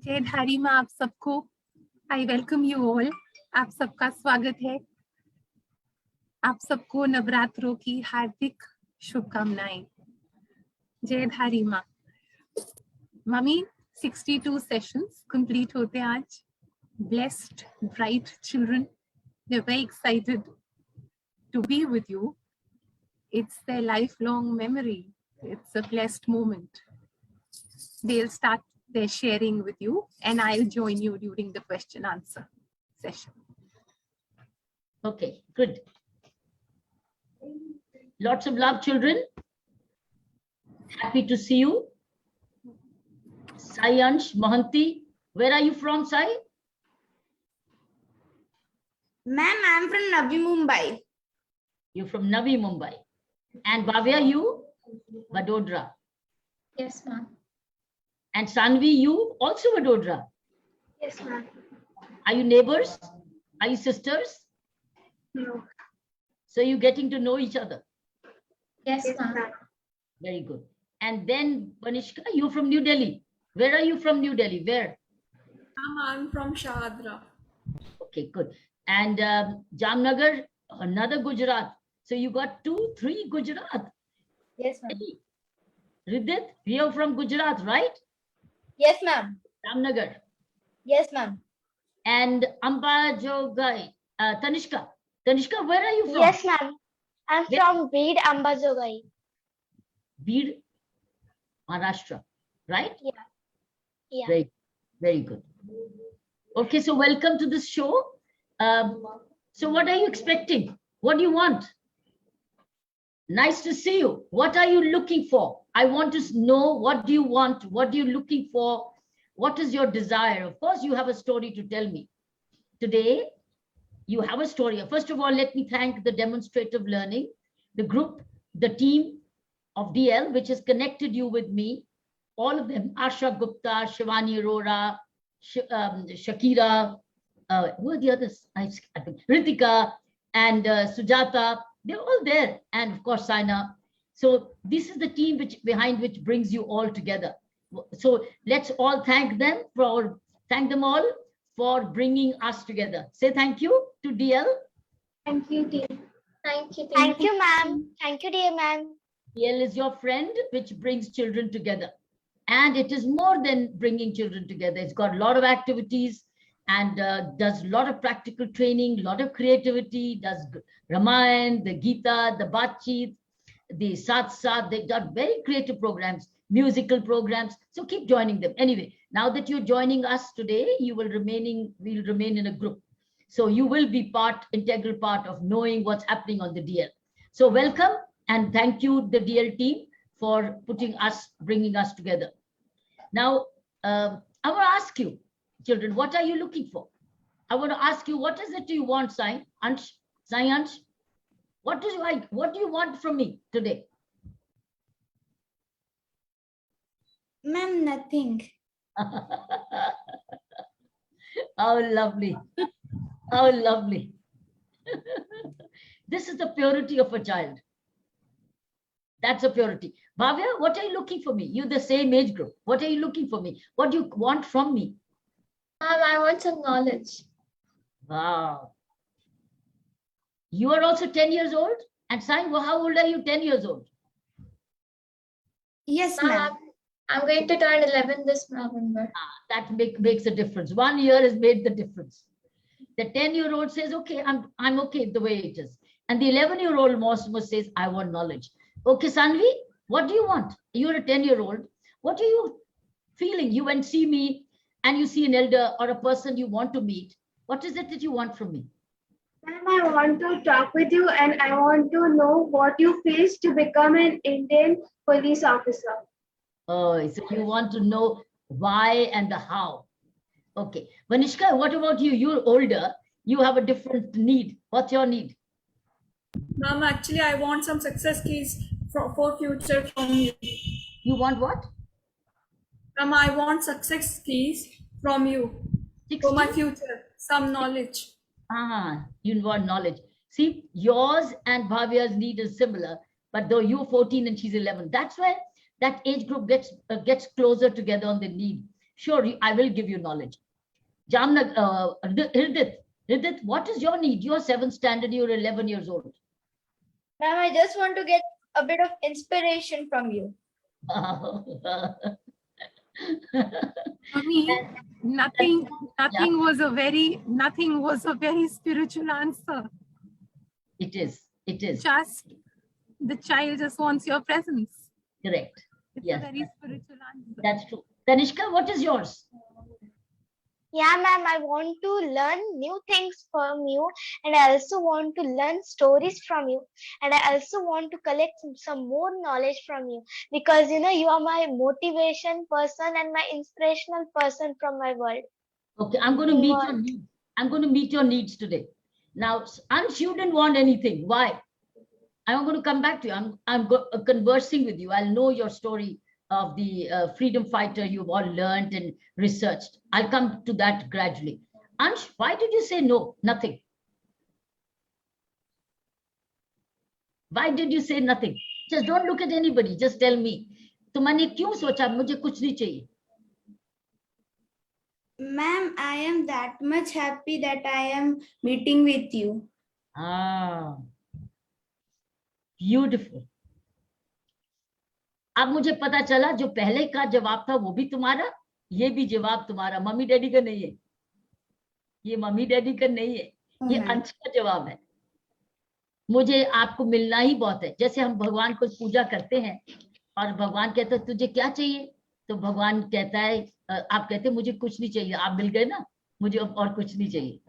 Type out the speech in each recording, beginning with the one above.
जय धारी माँ आप सबको। I welcome you all. आप सबका स्वागत है। आप सबको नवरात्रों की हार्दिक शुभकामनाएं। जय धारी माँ। मम्मी 62 सेशंस कंप्लीट होते हैं आज। Blessed, bright children. They're very excited to be with you. It's their lifelong memory. It's a blessed moment. They'll start their sharing with you and I'll join you during the question answer session. Okay, good. Lots of love, children. Happy to see you. Sayansh Mohanty, where are you from, Sai? Ma'am, I'm from Navi Mumbai. You're from Navi Mumbai. And Bhavya, you? Vadodara. Yes, ma'am. And Sanvi, you also Vadodara. Yes, ma'am. Are you neighbors? Are you sisters? No. So you're getting to know each other. Yes, ma'am. Very good. And then Vanishka, you're from New Delhi. Where are you from New Delhi? Where? I'm from Shahadra. Okay, good. And Jamnagar, another Gujarat. So you got 2, 3 Gujarat. Yes, ma'am. Ridit, you're from Gujarat, right? Yes, ma'am. Jamnagar. Yes, ma'am. And Amba Jogai, Tanishka. Tanishka, where are you from? Yes, ma'am. I'm Where? from Beed, Ambajogai. Beed, Maharashtra, right? Yeah. Very, very good. Okay, so welcome to this show. So what are you expecting? What do you want? Nice to see you. What are you looking for? I want to know, what do you want? What are you looking for? What is your desire? Of course, you have a story to tell me. Today, you have a story. First of all, let me thank the demonstrative learning, the group, the team of DL, which has connected you with me. All of them, Asha Gupta, Shivani Arora, Shakira, who are the others? Ritika and Sujata, they're all there. And of course, Saina. So this is the team behind which brings you all together. So let's all thank them all for bringing us together. Say thank you to DL. Thank you, team. Thank you. Thank you, ma'am. Thank you, dear ma'am. DL is your friend, which brings children together. And it is more than bringing children together. It's got a lot of activities and does a lot of practical training, a lot of creativity, does Ramayan, the Gita, the Batchit, the Sat. They've got very creative programs, musical programs. So keep joining them. Anyway, now that you're joining us today, we'll remain in a group. So you will be integral part of knowing what's happening on the DL. So welcome and thank you, the DL team, for bringing us together. Now, I want to ask you, children, what are you looking for? I want to ask you, what is it you want, Sayansh? What do you want from me today? Ma'am, nothing. How lovely. How lovely. This is the purity of a child. That's a purity. Bhavya, what are you looking for me? You're the same age group. What are you looking for me? What do you want from me? I want some knowledge. Wow. You are also 10 years old? And Sai, how old are you 10 years old? Yes, ma'am. I'm going to turn 11 this November. That makes a difference. 1 year has made the difference. The 10-year-old says, okay, I'm okay the way it is. And the 11-year-old most says, I want knowledge. Okay, Sanvi, what do you want? You're a 10-year-old. What are you feeling? You went see me and you see an elder or a person you want to meet. What is it that you want from me? Ma'am, I want to talk with you and I want to know what you faced to become an Indian police officer. Oh, so you want to know why and the how. Okay. Vanishka, what about you? You're older. You have a different need. What's your need? Ma'am, actually, I want some success keys for future from you. You want what? Ma'am, I want success keys from you for my future. Some knowledge. You want knowledge. See, yours and Bhavya's need is similar, but though you're 14 and she's 11, that's where that age group gets closer together on the need. Sure, I will give you knowledge. Jamnagar, Hridit, what is your need? You're 7th standard, you're 11 years old. Ma'am, I just want to get a bit of inspiration from you. For me, nothing was a very spiritual answer. It is. Just the child just wants your presence. Correct. It's Yes. a very spiritual answer. That's true. Tanishka, what is yours? Yeah, ma'am, I want to learn new things from you, and I also want to learn stories from you, and I also want to collect some more knowledge from you, because you are my motivation person and my inspirational person from my world. Okay, I'm going to meet your needs. I'm going to meet your needs today. Now, Ansh, you didn't want anything. Why? I'm going to come back to you. I'm conversing with you. I'll know your story of the freedom fighter you've all learned and researched. I'll come to that gradually. Ansh, why did you say no? Nothing. Why did you say nothing? Just don't look at anybody. Just tell me. तुमने क्यों सोचा मुझे कुछ नहीं चाहिए? Ma'am, I am that much happy that I am meeting with you. Ah, beautiful. अब मुझे पता चला जो पहले का जवाब था वो भी तुम्हारा, ये भी जवाब तुम्हारा, मम्मी डैडी का नहीं है, ये मम्मी डैडी का नहीं है, ये अंश का जवाब है। मुझे आपको मिलना ही बहुत है। जैसे हम भगवान को पूजा करते हैं और भगवान कहता है तुझे क्या चाहिए, तो भगवान कहता है, आप कहते हैं मुझे कुछ नहीं चाहिए, आप मिल गए ना, मुझे अब और कुछ नहीं चाहिए,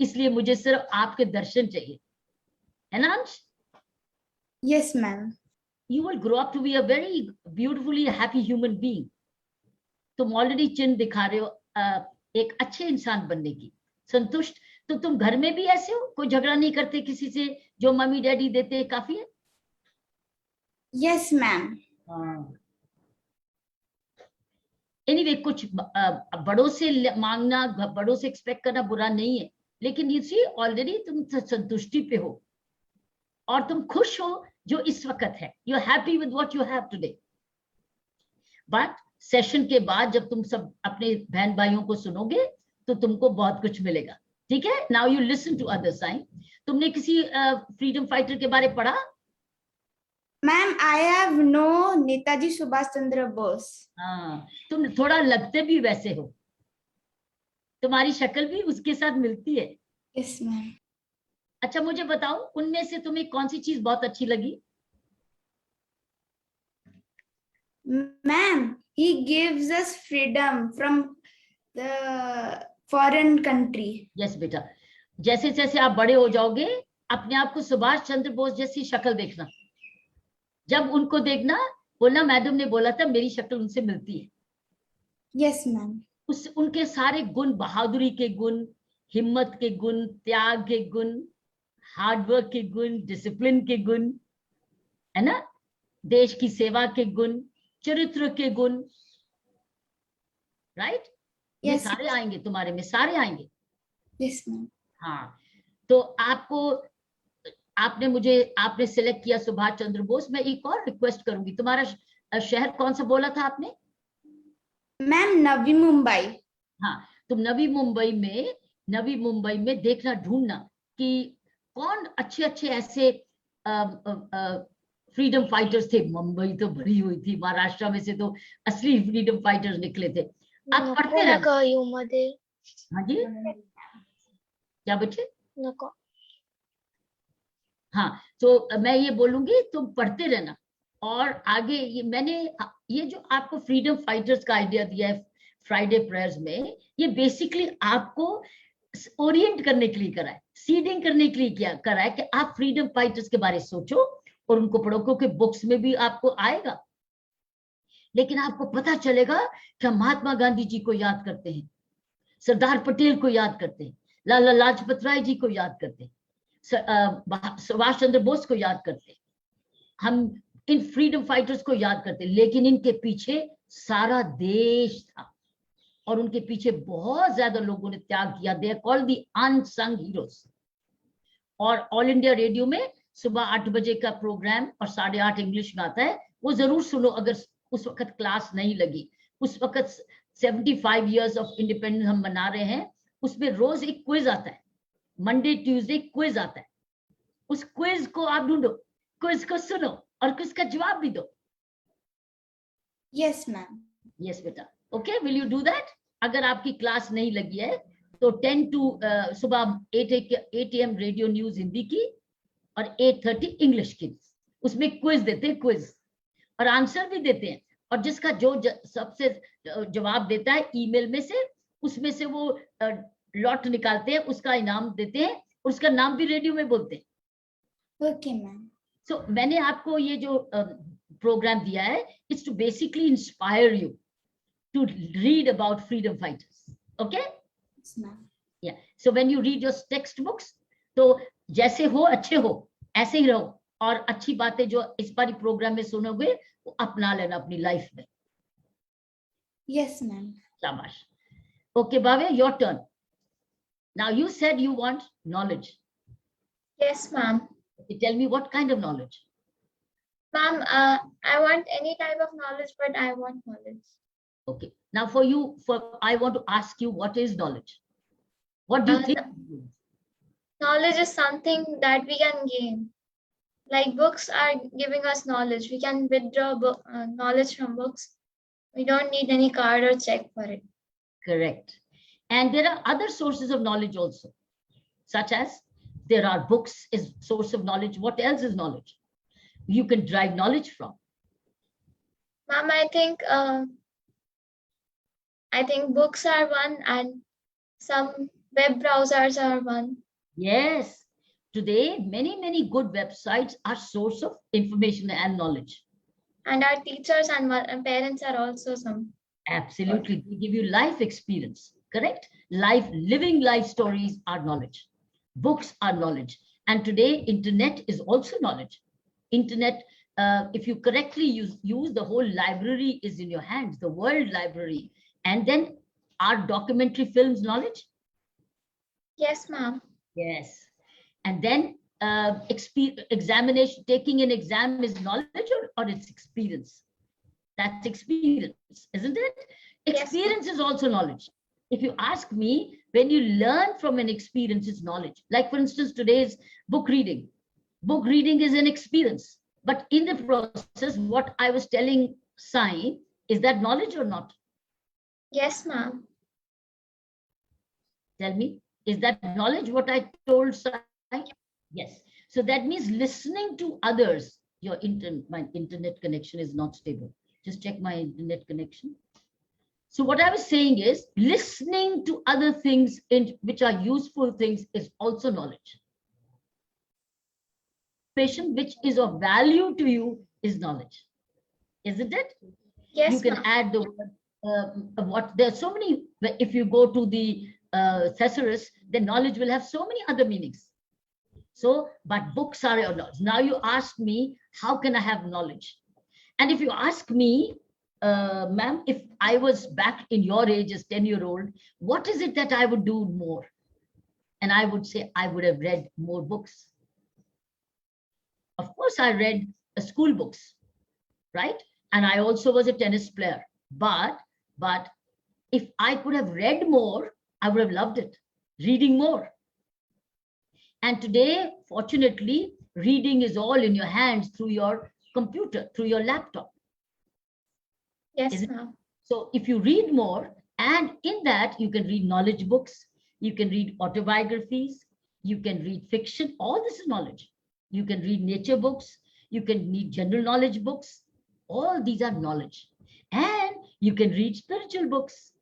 इसलिए मुझे सिर्फ आपके दर्शन चाहिए, है ना अंश? Yes, ma'am. You will grow up to be a very beautifully happy human being. तुम ऑलरेडी चिन्ह दिखा रहे हो एक अच्छे इंसान बनने की, संतुष्ट। तो तुम घर में भी ऐसे हो, कोई झगड़ा नहीं करते किसी से, जो मम्मी डैडी देते हैं काफी है? Yes, ma'am. एनीवे कुछ बड़ों से मांगना, बड़ों से एक्सपेक्ट करना बुरा नहीं है, लेकिन इसी ऑलरेडी तुम संतुष्टि पे हो और तुम खुश हो जो इस वक्त है। You are happy with what you have today. But session के बाद जब तुम सब अपने बहन भाइयों को सुनोगे तो तुमको बहुत कुछ मिलेगा, ठीक है? Now you listen to other sign. तुमने किसी फ्रीडम फाइटर के बारे पढ़ा? Ma'am, I have known Netaji Subhash Chandra Bose. हाँ, तुम थोड़ा लगते भी वैसे हो, तुम्हारी शक्ल भी उसके साथ मिलती है। Yes, ma'am. अच्छा मुझे बताओ, उनमें से तुम्हें कौन सी चीज बहुत अच्छी लगी? Ma'am, he gives us freedom from the foreign country. Yes बेटा, जैसे जैसे आप बड़े हो जाओगे अपने आप को सुभाष चंद्र बोस जैसी शक्ल देखना, जब उनको देखना बोलना मैडम ने बोला था मेरी शक्ल उनसे मिलती है। Yes, ma'am. उनके सारे गुण, बहादुरी के गुण, हिम्मत के गुण, त्याग के गुण, हार्डवर्क के गुण, डिसिप्लिन के गुण, है ना, देश की सेवा के गुण, चरित्र के गुण, राइट? ये Yes. सारे आएंगे तुम्हारे में, सारे आएंगे। Yes, ma'am. हाँ, तो आपने सिलेक्ट किया सुभाष चंद्र बोस। मैं एक और रिक्वेस्ट करूंगी, तुम्हारा शहर कौन सा बोला था आपने? Ma'am, Navi Mumbai. हाँ, तुम नवी मुंबई में देखना, ढूंढना कि कौन अच्छे अच्छे ऐसे फ्रीडम फाइटर्स थे। मुंबई तो भरी हुई थी, महाराष्ट्र में से तो असली फ्रीडम फाइटर्स निकले थे। आप पढ़ते रहना। हाँ जी, क्या बच्चे? हाँ, तो मैं ये बोलूंगी तुम पढ़ते रहना और आगे मैंने ये जो आपको फ्रीडम फाइटर्स का आइडिया दिया है फ्राइडे प्रेयर्स में, ये बेसिकली आपको ओरिएंट करने के लिए करा है, सीडिंग करने के लिए करा है कि आप फ्रीडम फाइटर्स के बारे में सोचो और उनको पढ़ो, क्योंकि बुक्स में भी आपको आएगा, लेकिन आपको पता चलेगा कि हम महात्मा गांधी जी को याद करते हैं, सरदार पटेल को याद करते हैं, लाला लाजपत राय जी को याद करते हैं, सुभाष चंद्र बोस को याद करते हैं, हम इन फ्रीडम फाइटर्स को याद करते हैं, लेकिन इनके पीछे सारा देश था और उनके पीछे बहुत ज्यादा लोगों ने त्याग किया। They are called the unsung heroes. और ऑल इंडिया रेडियो में सुबह 8 बजे का प्रोग्राम और 8:30 इंग्लिश में आता है, वो जरूर सुनो अगर उस वक्त क्लास नहीं लगी। उस वक्त 75 years of independence हम मना रहे हैं, उसमें रोज एक क्विज आता है, मंडे ट्यूसडे क्विज आता है. उस क्विज को आप ढूंढो, क्विज को सुनो और क्विज का जवाब भी दो. Yes, ma'am. यस बेटा. Okay, will you do that? अगर आपकी क्लास नहीं लगी है तो 10 to सुबह 8 AM रेडियो न्यूज हिंदी की और 8:30 इंग्लिश की. उसमें क्विज देते हैं, क्विज, और आंसर भी देते हैं. और जिसका जो सबसे जवाब देता है ईमेल में से, उसमें से वो लॉट निकालते हैं, उसका इनाम देते हैं, उसका नाम भी रेडियो में बोलते हैं. Okay, ma'am. सो मैंने आपको ये जो प्रोग्राम दिया है, it's to basically inspire you to read about freedom fighters. Okay, Yes, ma'am. या so when you read your text books, तो जैसे हो अच्छे हो, ऐसे ही रहो, और अच्छी बातें जो इस बारी प्रोग्राम में सुनोगे वो अपना लेना अपनी लाइफ में. Yes, ma'am. शाबाश. Okay, Bhavya, your turn. Now you said you want knowledge. Yes, ma'am. Okay, tell me what kind of knowledge. Ma'am, I want any type of knowledge, but I want knowledge. Okay. Now for you, I want to ask you, what is knowledge? What do you think? Knowledge is something that we can gain. Like books are giving us knowledge. We can withdraw knowledge from books. We don't need any card or check for it. Correct. And there are other sources of knowledge also, such as there are books is source of knowledge. What else is knowledge? You can derive knowledge from. Ma'am, I think books are one, and some web browsers are one. Yes. Today, many good websites are source of information and knowledge. And our teachers and parents are also some. Absolutely. They give you life experience, correct? Living life stories are knowledge. Books are knowledge. And today, internet is also knowledge. Internet, if you correctly use the whole library is in your hands, the world library. And then are documentary films knowledge? Yes, ma'am. Yes. And then examination, taking an exam is knowledge or it's experience? That's experience, isn't it? Yes. Experience is also knowledge. If you ask me, when you learn from an experience, it's knowledge. Like for instance, today's book reading. Book reading is an experience. But in the process, what I was telling Sai, is that knowledge or not? Yes, ma'am. Tell me, is that knowledge what I told Sai? Yes. So that means listening to others. My internet connection is not stable. Just check my internet connection. So what I was saying is listening to other things which are useful things is also knowledge. Information which is of value to you is knowledge, isn't it? Yes, You can ma'am. add the word. There are so many. If you go to the thesaurus, then knowledge will have so many other meanings. So, but books are your knowledge. Now you ask me, how can I have knowledge? And if you ask me, ma'am, if I was back in your age as 10-year-old, what is it that I would do more? And I would say I would have read more books. Of course, I read school books, right? And I also was a tennis player. But if I could have read more, I would have loved it, reading more. And today, fortunately, reading is all in your hands through your computer, through your laptop. Yes, Is it- ma'am. So if you read more, and in that you can read knowledge books, you can read autobiographies, you can read fiction, all this is knowledge. You can read nature books, you can read general knowledge books, all these are knowledge. And you can read spiritual books.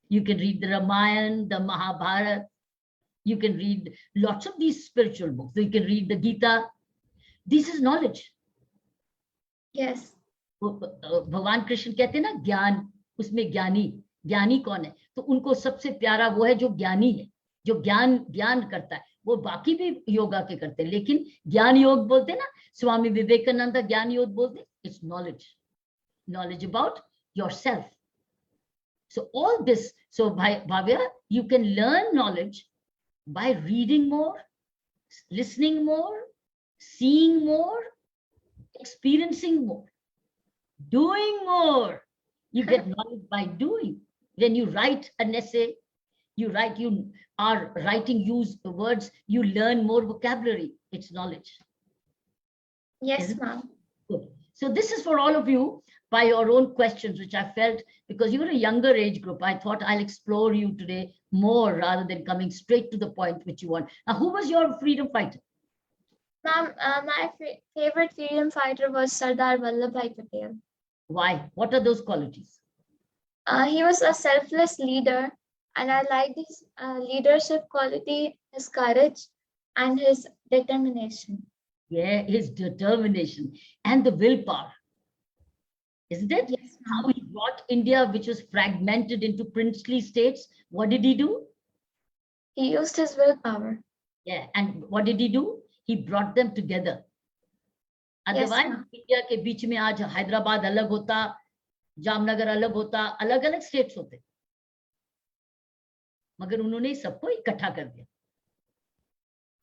You can read the Ramayana, the Mahabharata. You can read lots of these spiritual books. You can read the Gita. This is knowledge. Yes. भगवान कृष्ण कहते हैं ना ज्ञान, उसमें ज्ञानी कौन है? तो उनको सबसे प्यारा वो है जो ज्ञानी है, जो ज्ञान करता है. वो बाकी भी योगा के करते हैं, लेकिन ज्ञान योग बोलते हैं ना, स्वामी विवेकानंद ज्ञान योग बोलते हैं. It's knowledge about yourself. So all this, so Bhavya, you can learn knowledge by reading more, listening more, seeing more, experiencing more, doing more. You get knowledge by doing. When you write an essay, you are writing use words, you learn more vocabulary. It's knowledge. Yes, Isn't it? ma'am. Good. So this is for all of you by your own questions, which I felt, because you were a younger age group, I thought I'll explore you today more rather than coming straight to the point which you want. Now, who was your freedom fighter? Ma'am, my favorite freedom fighter was Sardar Vallabhbhai Patel. Why? What are those qualities? He was a selfless leader, and I like his leadership quality, his courage, and his determination. Yeah, his determination and the willpower. Isn't it? Yes, How ma'am. he brought India, which was fragmented into princely states. What did he do? He used his willpower. Yeah, and what did he do? He brought them together. Yes, Otherwise, ma'am. India के बीच में आज हैदराबाद अलग होता, जामनगर अलग होता, अलग अलग states होते, मगर उन्होंने सबको इकट्ठा कर दिया.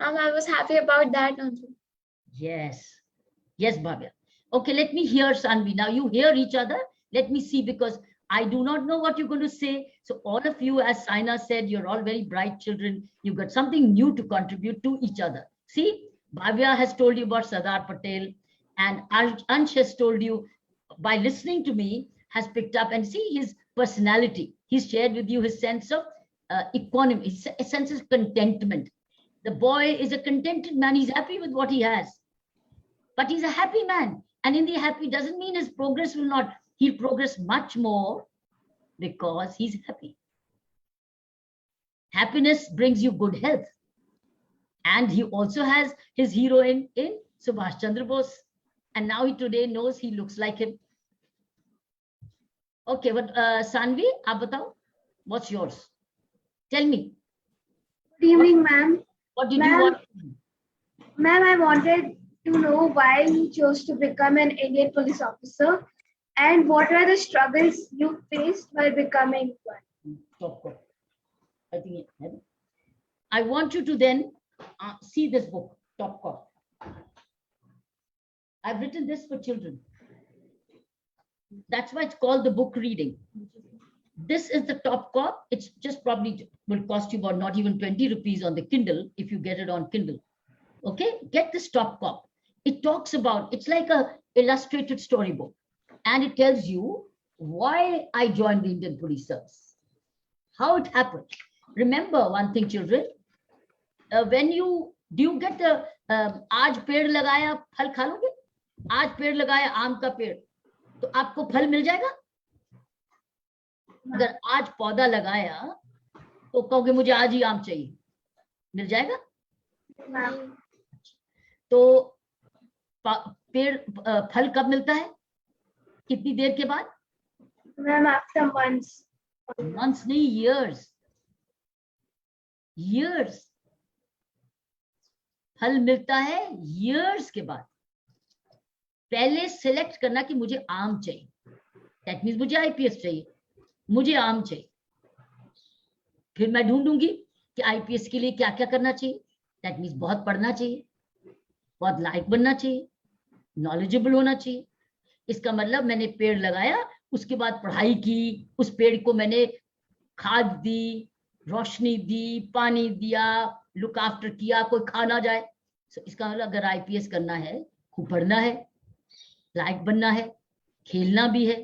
I was happy about that only. Yes, yes, Bhavya. Okay, let me hear Sanvi. Now you hear each other. Let me see, because I do not know what you're going to say. So all of you, as Saina said, you're all very bright children. You've got something new to contribute to each other. See, Bhavya has told you about Sardar Patel, and Ansh has told you, by listening to me, has picked up and see his personality. He's shared with you his sense of economy, his sense of contentment. The boy is a contented man. He's happy with what he has. But he's a happy man. And in the happy doesn't mean his progress will not, he'll progress much more because he's happy. Happiness brings you good health. And he also has his hero in Subhash Chandra Bose. And now he today knows he looks like him. Okay, but Sanvi, aap batao, what's yours? Tell me. Good evening, ma'am. What did you Ma'am. want? Ma'am, I wanted to know why you chose to become an Indian police officer and what were the struggles you faced while becoming one. Top cop. I think I want you to then see this book, Top Cop. I've written this for children. That's why it's called the book reading. This is the Top Cop. It's just probably will cost you about not even 20 rupees on the Kindle if you get it on Kindle. Okay, get this Top Cop. It talks about, it's like a illustrated storybook, and it tells you why I joined the Indian Police Service, how it happened. Remember one thing, children, when you get the आज पेड़ लगाया फल खा लोगे, आज पेड़ लगाया आम का पेड़, तो आपको फल मिल जाएगा. अगर आज पौधा लगाया तो कहोगे मुझे आज ही आम चाहिए, मिल जाएगा. तो पेड़ फल कब मिलता है, कितनी देर के बाद? Ma'am, after months. Months नहीं, years. Years. फल मिलता है years के बाद. पहले सिलेक्ट करना कि मुझे आम चाहिए, दैट मीन्स मुझे आईपीएस चाहिए, मुझे आम चाहिए. फिर मैं ढूंढूंगी कि आईपीएस के लिए क्या क्या करना चाहिए. दैट मीन्स बहुत पढ़ना चाहिए, बहुत लायक बनना चाहिए, नॉलेजेबल होना चाहिए. इसका मतलब मैंने पेड़ लगाया, उसके बाद पढ़ाई की, उस पेड़ को मैंने खाद दी, रोशनी दी, पानी दिया, लुक आफ्टर किया, कोई खा ना जाए. So, इसका मतलब अगर आईपीएस करना है, खूब पढ़ना है, लायक बनना है, खेलना भी है.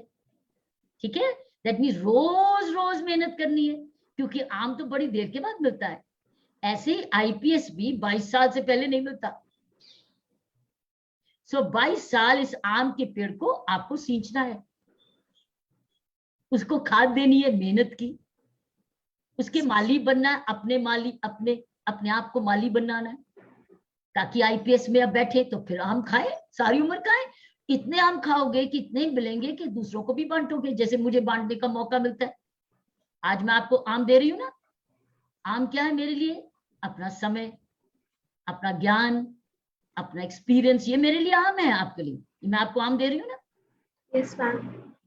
ठीक है, दैट मीन्स रोज रोज मेहनत करनी है, क्योंकि आम तो बड़ी देर के बाद मिलता है. ऐसे ही आईपीएस भी 22 साल से पहले नहीं मिलता. सो 22 साल इस आम के पेड़ को आपको सींचना है, उसको खाद देनी है, मेहनत की, उसके माली बनना है, अपने आप को माली बनाना है, ताकि आईपीएस में अब बैठे तो फिर आम खाए, सारी उम्र खाए. इतने आम खाओगे कि इतने ही मिलेंगे कि दूसरों को भी बांटोगे, जैसे मुझे बांटने का मौका मिलता है. आज मैं आपको आम दे रही हूँ ना. आम क्या है मेरे लिए? अपना समय, अपना ज्ञान, अपना एक्सपीरियंस, ये मेरे लिए आम है. आपके लिए मैं आपको आम दे रही हूँ ना. Yes, ma'am.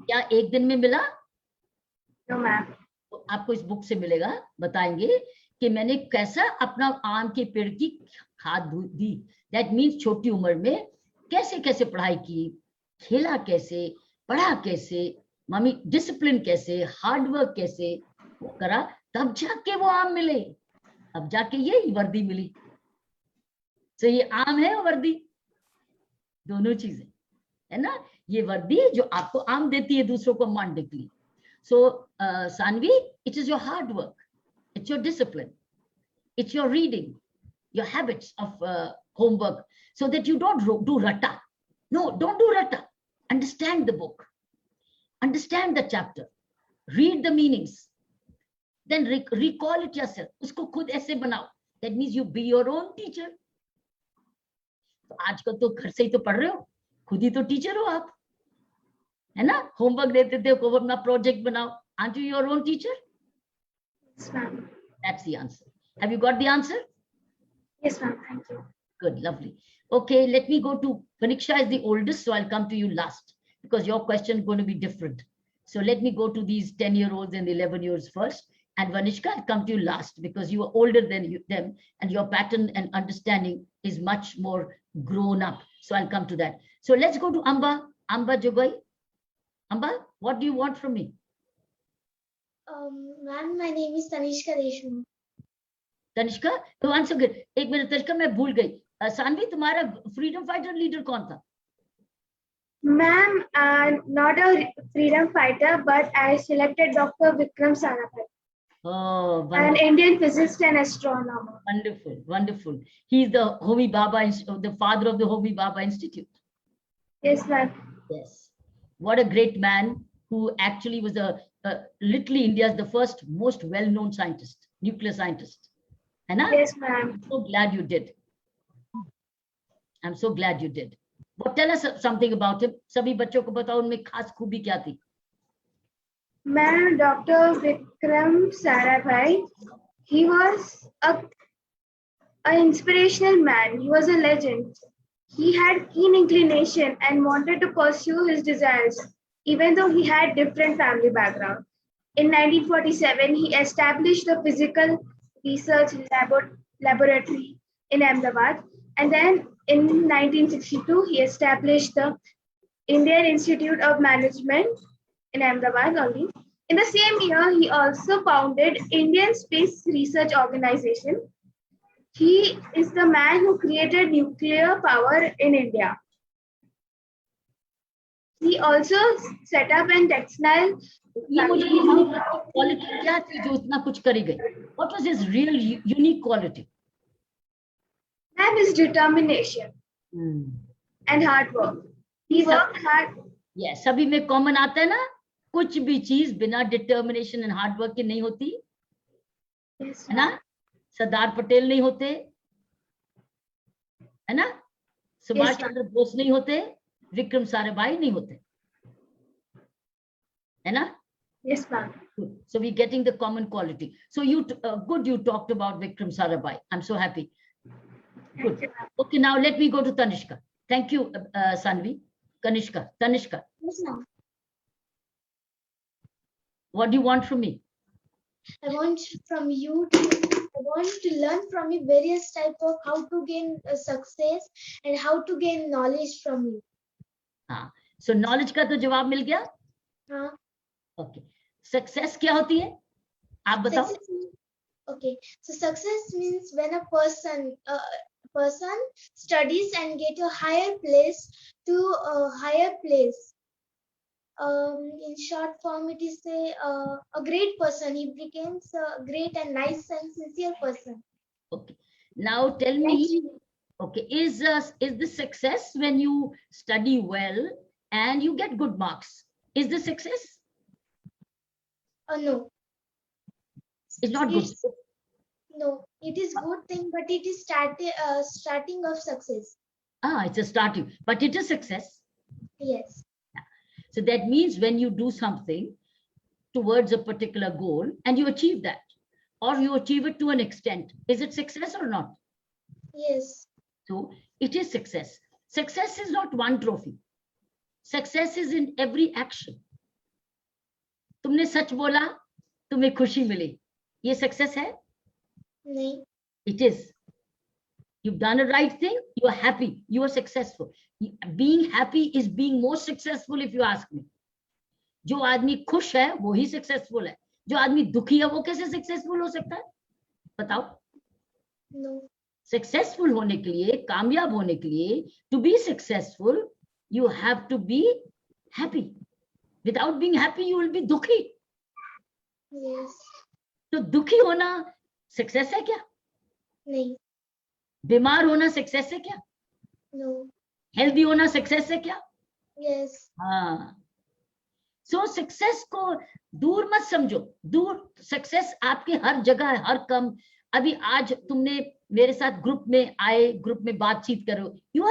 क्या एक दिन में मिला? No, ma'am. तो आपको इस बुक से मिलेगा, बताएंगे कि मैंने कैसा अपना आम के पेड़ की खाद दी. दैट मीन्स छोटी उम्र में कैसे कैसे पढ़ाई की, खेला कैसे, पढ़ा कैसे, मम्मी डिसिप्लिन कैसे, हार्ड वर्क कैसे वो करा, तब जाके वो आम मिले, अब जाके ये वर्दी मिली। तो ये आम है और वर्दी दोनों चीजें है ना। ये वर्दी जो आपको आम देती है दूसरों को मानने के लिए। So Saanvi, it is your hard work, it's your discipline, it's your reading, your habits of homework, so that you don't do ratta. No, don't do ratta. Understand the book, understand the chapter, read the meanings, then recall it yourself. Usko khud aise banao. That means you be your own teacher. तो आजकल तो घर से ही तो पढ़ रहे हो, खुद ही तो टीचर हो आप, है ना। होमवर्क देते थे को अपना प्रोजेक्ट बनाओ, aren't you your own teacher? Yes, ma'am. That's the answer. Have you got the answer? Yes, ma'am. Thank you. Good, lovely. Okay, let me go to Paniksha is the oldest, so I'll come to you last because your question is going to be different. So let me go to these 10-year-olds and 11-year-olds first. And Vanishka, I'll come to you last because you are older than them and your pattern and understanding is much more grown up. So I'll come to that. So let's go to Amba. Amba Jogoi. Amba, what do you want from me? Ma'am, my name is Tanishka Deshmukh. Tanishka, तो answer good. एक minute Tanishka, मैं भूल गई, सानवी तुम्हारा freedom fighter leader कौन था? Ma'am, not a freedom fighter, but I selected Dr. Vikram Sarabhai, Oh, an wonderful, Indian physicist and astronomer. wonderful, wonderful. He's the Homi Baba, the father of the Homi Baba Institute. Yes, ma'am. Yes, what a great man who actually was literally India's the first most well-known scientist, nuclear scientist. है ना? Yes, ma'am. I'm so glad you did. I'm so glad you did. But tell us something about him. सभी बच्चों को बताओ उनमें खास खूबी क्या थी? Ma'am, Dr. Vikram Sarabhai, he was an inspirational man. He was a legend. He had keen inclination and wanted to pursue his desires, even though he had different family background. In 1947, he established the Physical Research Laboratory in Ahmedabad, and then in 1962 he established the Indian Institute of Management in Ahmedabad only. In the same year, he also founded Indian Space Research Organization. He is the man who created nuclear power in India. He also set up an textile. ये मुझे quality क्या थी जो इतना कुछ करी गई? What was his real unique quality? And his determination and hard work. He worked hard. Yes, सभी में कॉमन आता है ना, कुछ भी चीज बिना डिटर्मिनेशन एंड हार्ड वर्क के नहीं होती, Yes, है ना। सरदार पटेल नहीं होते, है ना, सुभाष चंद्र बोस नहीं होते, विक्रम साराभाई नहीं होते, है ना। Yes, ma'am. Good. So we're getting the common quality. So you good, you talked about Vikram Sarabhai. I'm so happy. Good. Okay, now let me go to Tanishka. Thank you, Sanvi. Tanishka. Yes, ma'am. What do you want from me? I want to learn from you various types of how to gain success and how to gain knowledge from you. हाँ, so knowledge का तो जवाब मिल गया। हाँ. Okay. Success क्या होती है? आप बताओ। Okay, so success means when a person studies and get a higher place to a higher place. In short form, it is a great person. He becomes a great and nice and sincere person. Okay. Now tell me, okay, is this success when you study well and you get good marks? Is this success? No. It's not good. No, it is good thing, but it is starting of success. Ah, it's a starting, but it is success. Yes. So that means when you do something towards a particular goal and you achieve that, or you achieve it to an extent, is it success or not? Yes. So it is success. Success is not one trophy. Success is in every action. तुमने सच बोला, तुम्हें खुशी मिली, ये success है? नहीं. It is. You've done a right thing, you are happy, you are successful. Being happy is being more successful if you ask me. जो आदमी खुश है वो ही सक्सेसफुल है, जो आदमी दुखी है वो कैसे सक्सेसफुल हो सकता है? बताओ। No. सक्सेसफुल होने के लिए, कामयाब होने के लिए, to be successful you have to be happy. Without being happy you will be दुखी. Yes. तो दुखी होना सक्सेस है क्या? नहीं. बीमार होना सक्सेस है क्या? No. हेल्दी होना सक्सेस है क्या? Yes. हाँ. सो सक्सेस को दूर मत समझो. दूर सक्सेस आपके हर जगह है, हर काम. अभी आज तुमने मेरे साथ ग्रुप में आए, ग्रुप में बातचीत करो, you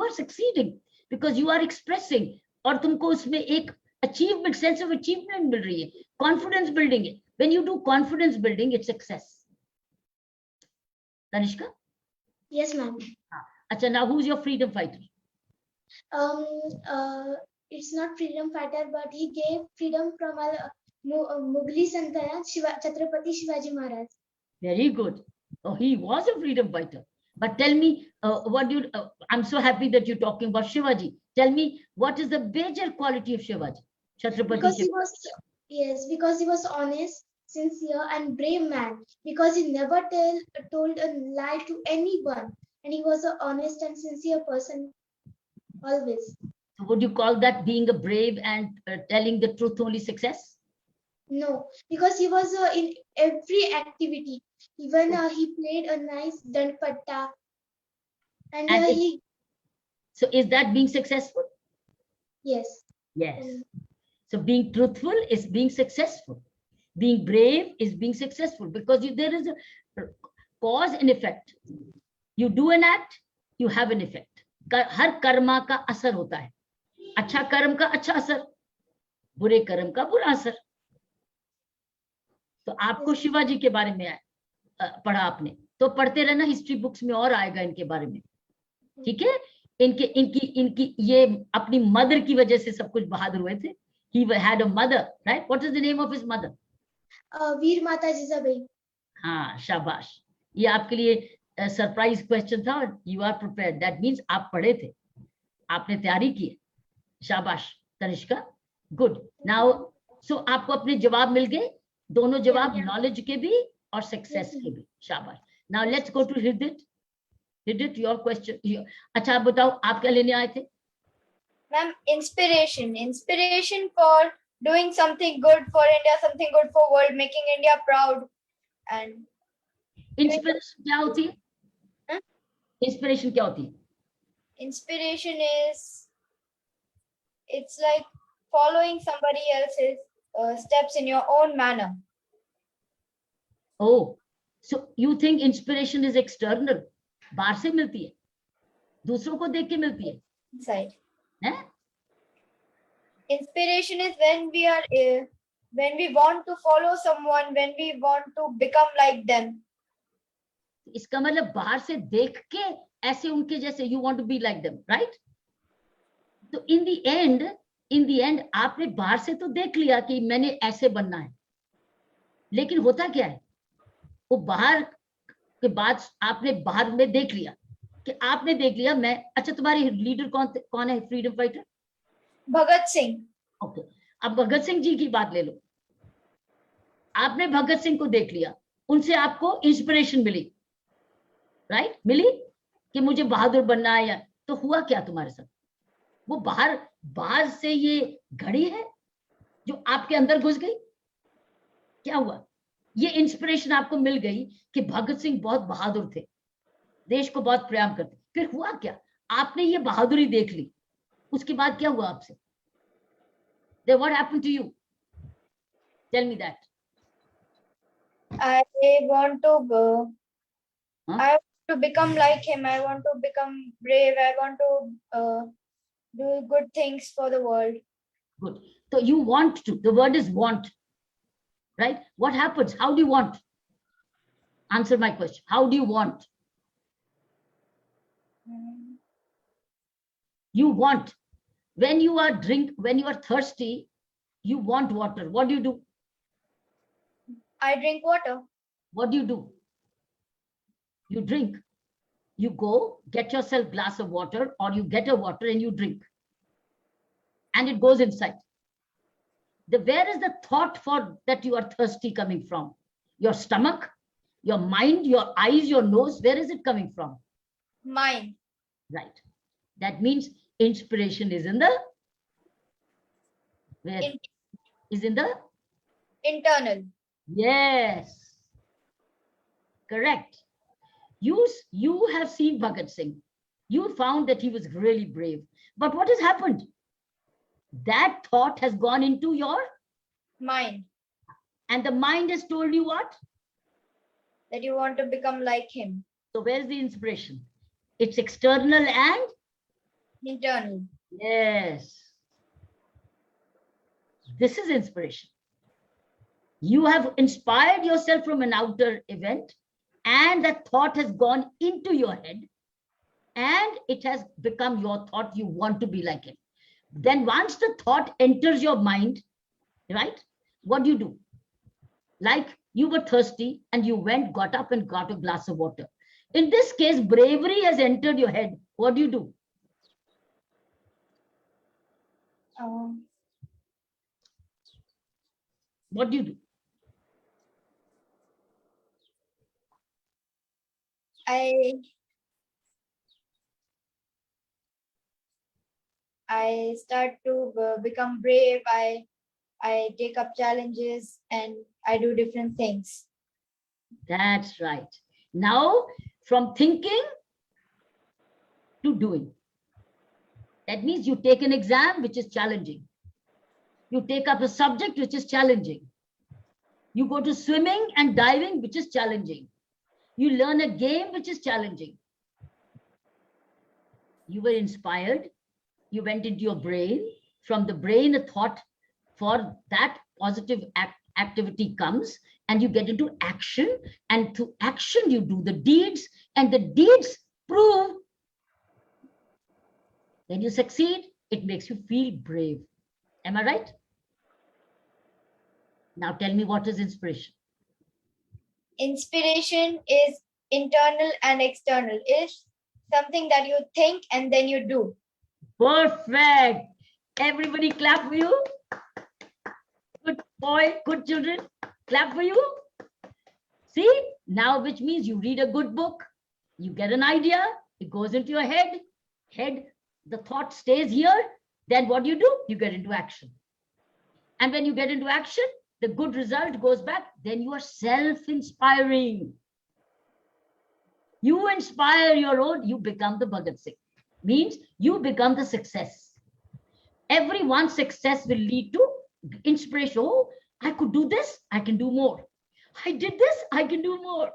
are succeeding because you are expressing, और तुमको उसमें एक अचीवमेंट, सेंस ऑफ अचीवमेंट मिल रही है, कॉन्फिडेंस बिल्डिंग है. When you do confidence building it's success. Tanishka? Yes, ma'am. अच्छा, now who's your freedom fighter? It's not freedom fighter, but he gave freedom from our Mughal Sultanate, Chhatrapati Shivaji Maharaj. Very good. Oh, he was a freedom fighter. But tell me, I'm so happy that you're talking about Shivaji. Tell me, what is the major quality of Shivaji? Chhatrapati Because he Shivaji. was, yes, because he was honest, sincere, and brave man. Because he never told a lie to anyone, and he was an honest and sincere person always. So would you call that being a brave and telling the truth only success? No, because he was in every activity. Even he played a nice danpatta, and he. So is that being successful? Yes. Yes. So being truthful is being successful. Being brave is being successful, because there is a cause and effect. You do an act, you have an effect. हर कर्मा का असर होता है. अच्छा कर्म का अच्छा असर, बुरे कर्म का बुरा असर. तो आपको शिवाजी के बारे में पढ़ा आपने, तो पढ़ते रहना, हिस्ट्री बुक्स में और आएगा इनके बारे में. ठीक है? इनकी ये अपनी मदर की वजह से सब कुछ बहादुर हुए थे. He had a mother, right? What is the name of his mother? वीर माता जिजाबाई. हाँ, शाबाश. ये आपके लिए सरप्राइज क्वेश्चन था, और you are prepared. That means आप पढ़े थे, आपने तैयारी की है. शाबाश तनिष्का, गुड. नाउ सो आपको अपने जवाब मिल गए, दोनों जवाब, नॉलेज के भी और सक्सेस के भी. शाबाश. Now let's go to Hridit. Hridit, your question. अच्छा, आप बताओ, आप क्या लेने आए थे? Ma'am, inspiration for doing something good for India, something good for world, making India proud. And inspiration क्या होती है? इंस्पिरेशन क्या होती है? inspiration is, it's like following somebody else's steps in your own manner. Oh, so you think inspiration is external? बाहर से मिलती है, दूसरों को देख के मिलती है. Inside. हैं? Inspiration is when we are when we want to follow someone, when we want to become like them. इसका मतलब बाहर से देख के ऐसे उनके जैसे, you want to be like them, right? तो in the end आपने बाहर से तो देख लिया कि मैंने ऐसे बनना है, लेकिन होता क्या है, वो बाहर के बाद आपने बाहर में देख लिया कि आपने देख लिया मैं. अच्छा, तुम्हारे लीडर कौन है freedom fighter? Bhagat Singh. Okay, अब भगत सिंह जी की बात ले लो. आपने भगत सिंह को देख लिया, उनसे आपको इंस्पिरेशन मिली, राइट? मिली कि मुझे बहादुर बनना है. तो हुआ क्या तुम्हारे साथ? वो बाहर से ये घड़ी है जो आपके अंदर घुस गई. क्या हुआ? ये इंस्पिरेशन आपको मिल गई कि भगत सिंह बहुत बहादुर थे, देश को बहुत प्रेम करते. फिर हुआ क्या? आपने ये बहादुरी देख ली, उसके बाद क्या हुआ आपसे? Then what happened to you? Tell me that. I want to go. Huh? I want to become like him. I want to become brave. I want to do good things for the world. Good. So you want to. The word is want, right? What happens? How do you want? Answer my question. How do you want? You want. When you are thirsty, you want water. What do? I drink water. What do? You drink. You go get yourself a glass of water, or you get a water and you drink. And it goes inside. where is the thought for that you are thirsty coming from? Your stomach, your mind, your eyes, your nose, where is it coming from? Mind. Right. That means inspiration is in the, where? In- Is in the, Internal. yes. Correct. You have seen Bhagat Singh. You found that he was really brave. But what has happened? That thought has gone into your, Mind. and the mind has told you what? That you want to become like him. So where's the inspiration? It's external and, Internal. yes. This is inspiration. You have inspired yourself from an outer event, and that thought has gone into your head, and it has become your thought. You want to be like it. Then once the thought enters your mind, right? What do? Like you were thirsty and you went, got up and got a glass of water. In this case, bravery has entered your head. What do? What do? I start to become brave. I take up challenges and I do different things. That's right. Now, from thinking to doing. That means you take an exam which is challenging. You take up a subject which is challenging. You go to swimming and diving, which is challenging. You learn a game which is challenging. You were inspired. You went into your brain. From the brain, a thought for that positive activity comes, and you get into action. And through action, you do the deeds, and the deeds prove. When you succeed, it makes you feel brave. Am I right? Now tell me, what is inspiration? Inspiration is internal and external. It's something that you think and then you do. Perfect. Everybody clap for you. Good boy, good children. Clap for you. See, now which means you read a good book, you get an idea, it goes into your head, the thought stays here. Then what do? You get into action. And when you get into action, the good result goes back. Then you are self-inspiring. You inspire your own, you become the Bhagat Singh. Means you become the success. Everyone's success will lead to inspiration. Oh, I could do this, I can do more. I did this, I can do more.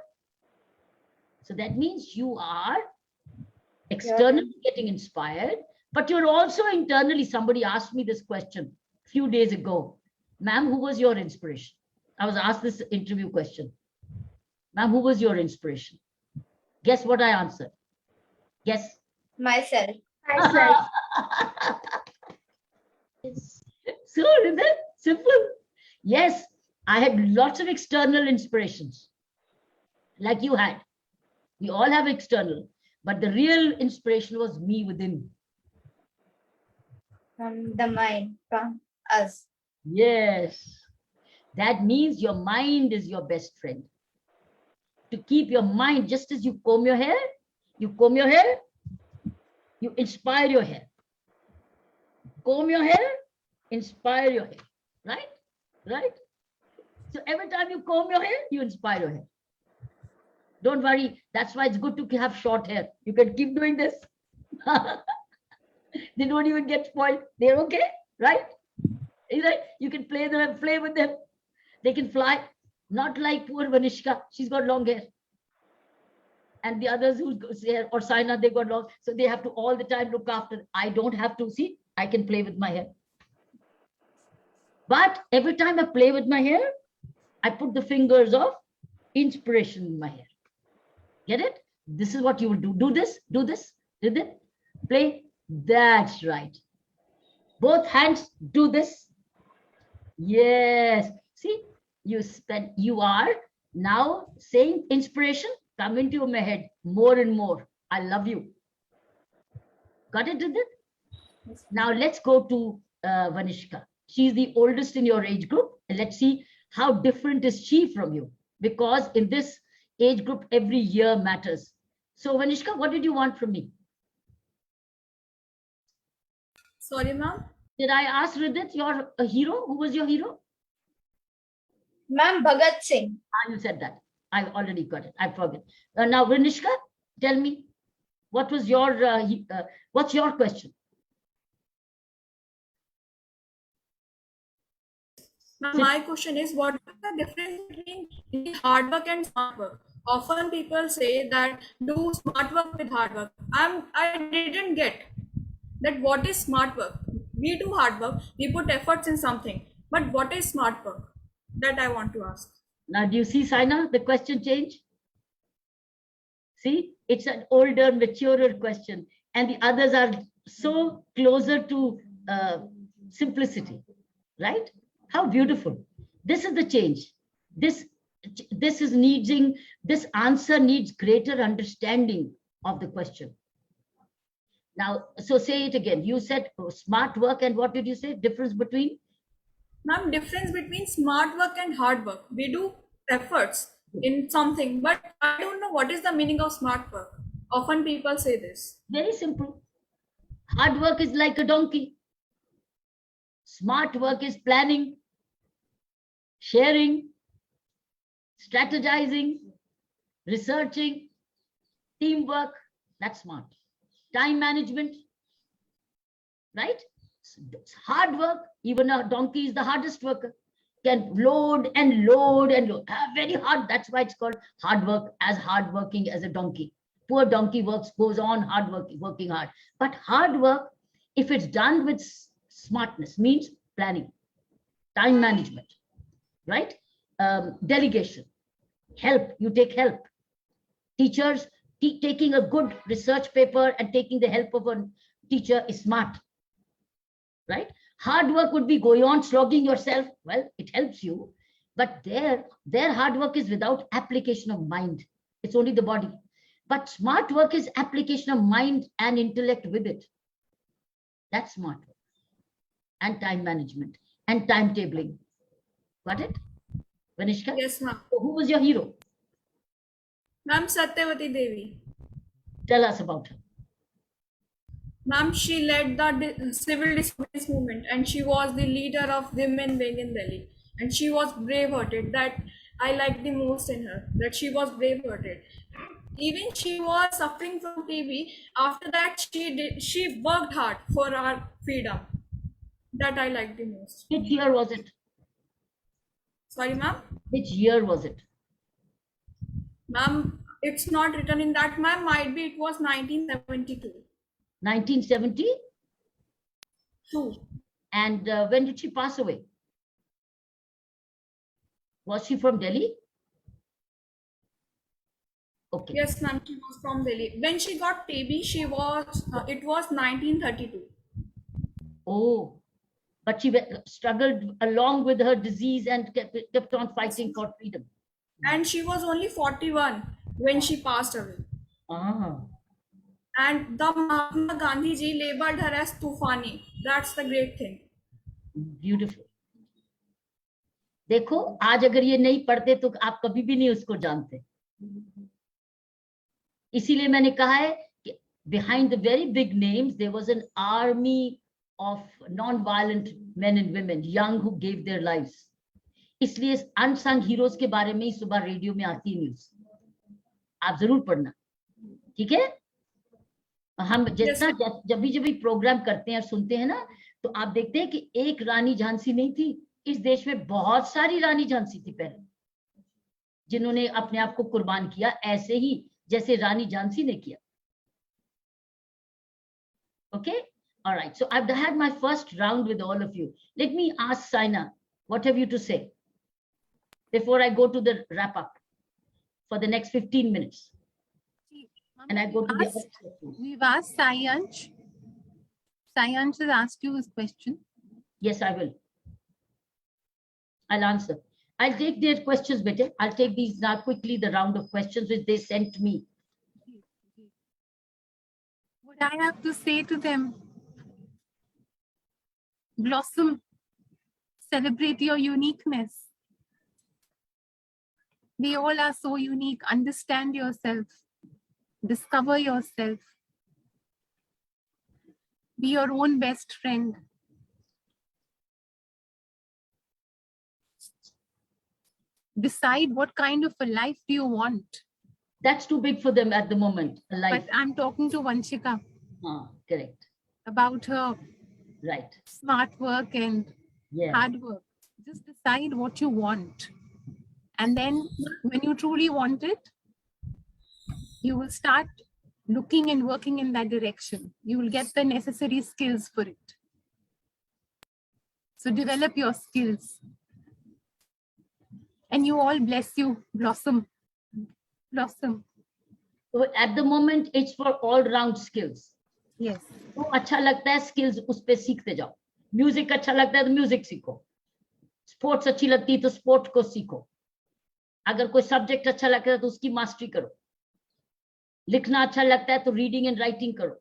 So that means you are externally getting inspired, but you're also internally. Somebody asked me this question a few days ago. Ma'am, who was your inspiration? I was asked this interview question. Ma'am, who was your inspiration? Guess what I answered? Guess. Myself. So is it simple? Yes, I had lots of external inspirations, like you had. We all have external, but the real inspiration was me within. From the mind, from us. Yes, that means your mind is your best friend. To keep your mind, just as you comb your hair, you inspire your hair. Comb your hair, inspire your hair. Right? Right? So every time you comb your hair, you inspire your hair. Don't worry. That's why it's good to have short hair. You can keep doing this. They don't even get spoiled. They're okay, right? Right? You can play with them. They can fly. Not like poor Vanishka. She's got long hair. And the others who say, or Saina, they got long. So they have to all the time look after. I don't have to. See, I can play with my hair. But every time I play with my hair, I put the fingers of inspiration in my hair. Get it? This is what you will do. Do this, do this, play. That's right. Both hands do this. Yes. See, you are now saying inspiration, come into my head more and more. I love you. Got it, did it? Now let's go to Vanishka. She's the oldest in your age group. And let's see how different is she from you. Because in this age group, every year matters. So Vanishka, what did you want from me? Sorry, ma'am. Did I ask Ridit, your hero? Who was your hero? Ma'am, Bhagat Singh. Ah, you said that. I already got it. I forget. Now, Vanishka, tell me, what was your what's your question? Ma'am, my question is, what is the difference between hard work and smart work? Often people say that do smart work with hard work. I didn't get that. What is smart work? We do hard work, we put efforts in something, but what is smart work? That I want to ask. Now, do you see, Saina, the question change? See, it's an older, maturer question, and the others are so closer to simplicity, right? How beautiful. This is the change. This is needing, this answer needs greater understanding of the question. Now, so say it again. You said smart work, and what did you say? Difference between? Ma'am, difference between smart work and hard work. We do efforts in something, but I don't know what is the meaning of smart work. Often people say this. Very simple. Hard work is like a donkey. Smart work is planning, sharing, strategizing, researching, teamwork. That's smart. Time management, right? It's hard work. Even a donkey is the hardest worker. Can load and load and load. Very hard. That's why it's called hard work, as hard working as a donkey. Poor donkey goes on hard working hard. But hard work, if it's done with smartness, means planning, time management, right? Delegation, help. You take help. Teachers, taking a good research paper and taking the help of a teacher is smart, right? Hard work would be going on slogging yourself. Well, it helps you, but their hard work is without application of mind. It's only the body. But smart work is application of mind and intellect with it. That's smart work. And time management and timetabling. Got it? Vanishka? Yes, ma'am. So who was your hero? Ma'am, Satyavati Devi. Tell us about her. Ma'am, she led the civil disobedience movement, and she was the leader of women wing in Delhi. And she was brave-hearted. That I liked the most in her. That she was brave-hearted. Even she was suffering from TB. After that, she worked hard for our freedom. That I liked the most. Which year was it? Sorry, ma'am. Which year was it? Ma'am, it's not written in that, ma'am. Might be it was 1972. 1972? And when did she pass away? Was she from Delhi? Okay. Yes, ma'am, she was from Delhi. When she got TB, it was 1932. Oh, but she struggled along with her disease and kept on fighting for freedom. And she was only 41 when she passed away. Ah. And the Mahatma Gandhi ji labeled her as Tufani. That's the great thing. Beautiful. देखो, आज अगर ये नहीं पढ़ते तो आप कभी भी नहीं उसको जानते. इसीलिए मैंने कहा है कि behind the very big names there was an army of non-violent men and women, young, who gave their lives. इसलिए अनसंग हीरोज के बारे में ही सुबह रेडियो में आती है न्यूज. आप जरूर पढ़ना, ठीक है? हम जितना जब भी प्रोग्राम करते हैं और सुनते हैं ना, तो आप देखते हैं कि एक रानी झांसी नहीं थी. इस देश में बहुत सारी रानी झांसी थी पहले, जिन्होंने अपने आप को कुर्बान किया, ऐसे ही जैसे रानी झांसी ने किया. Okay? All right. So I've had my first round with all of you. Let me ask Saina, what have you to say before I go to the wrap up for the next 15 minutes? And I go to we've asked Sayansh. Sayansh has asked you his question. Yes, I will. I'll answer. I'll take their questions better. I'll take these now quickly, the round of questions which they sent me. What I have to say to them? Blossom, Celebrate your uniqueness. We all are so unique. Understand yourself. Discover yourself. Be your own best friend. Decide what kind of a life do you want. That's too big for them at the moment. Life. But I'm talking to Vanshika Correct. about her Right. smart work and Yeah. hard work. Just decide what you want. And then when you truly want it, you will start looking and working in that direction. You will get the necessary skills for it. So develop your skills. And you all, bless you, blossom. Blossom. So at the moment, it's for all round skills. Yes. तो अच्छा लगता है skills उस पे सीखते जाओ. Music अच्छा लगता है तो music सीखो. Sports अच्छी लगती है तो sport को सीखो. अगर कोई subject अच्छा लगता है तो उसकी mastery करो. लिखना अच्छा लगता है तो reading and writing करो.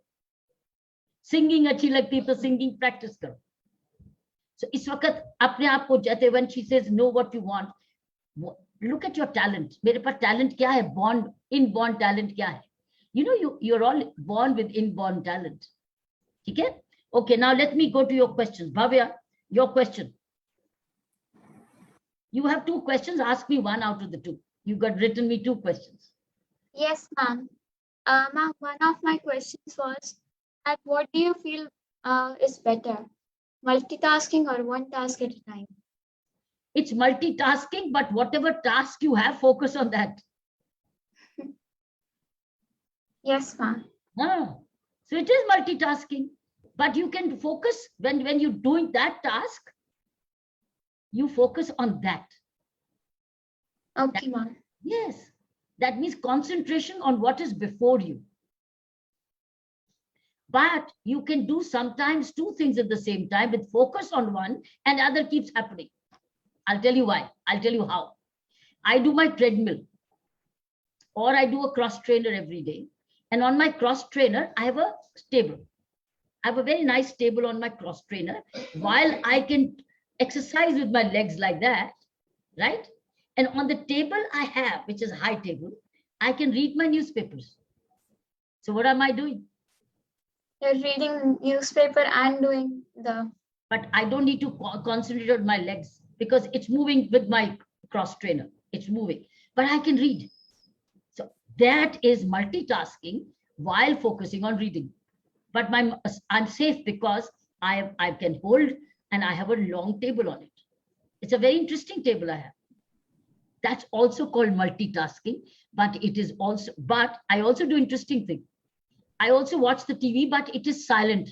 Singing अच्छी लगती है तो singing practice करो. So इस वक्त अपने आप को जाते, when she says know what you want, look at your talent. मेरे पास talent क्या है? Born, inborn talent क्या है? You know, you're all born with inborn talent. Okay? Okay, now let me go to your questions. Bhavya, your question. You have 2 questions. Ask me one out of the 2. You got written me 2 questions. Yes, ma'am. Ma'am, one of my questions was that what do you feel is better, multitasking or one task at a time? It's multitasking, but whatever task you have, focus on that. Yes, ma'am. So it is multitasking, but you can focus when you're doing that task, you focus on that. Okay, ma'am. Yes, that means concentration on what is before you. But you can do sometimes 2 things at the same time with focus on one and other keeps happening. I'll tell you why. I'll tell you how. I do my treadmill or I do a cross trainer every day. And on my cross trainer, I have a table. I have a very nice table on my cross trainer while I can exercise with my legs like that, right? And on the table I have, which is a high table, I can read my newspapers. So what am I doing? You're reading newspaper and doing the... But I don't need to concentrate on my legs because it's moving with my cross trainer. It's moving, but I can read. So that is multitasking while focusing on reading. But I'm safe because I can hold and I have a long table on it. It's a very interesting table I have. That's also called multitasking, but I also do interesting thing. I also watch the TV, but it is silent.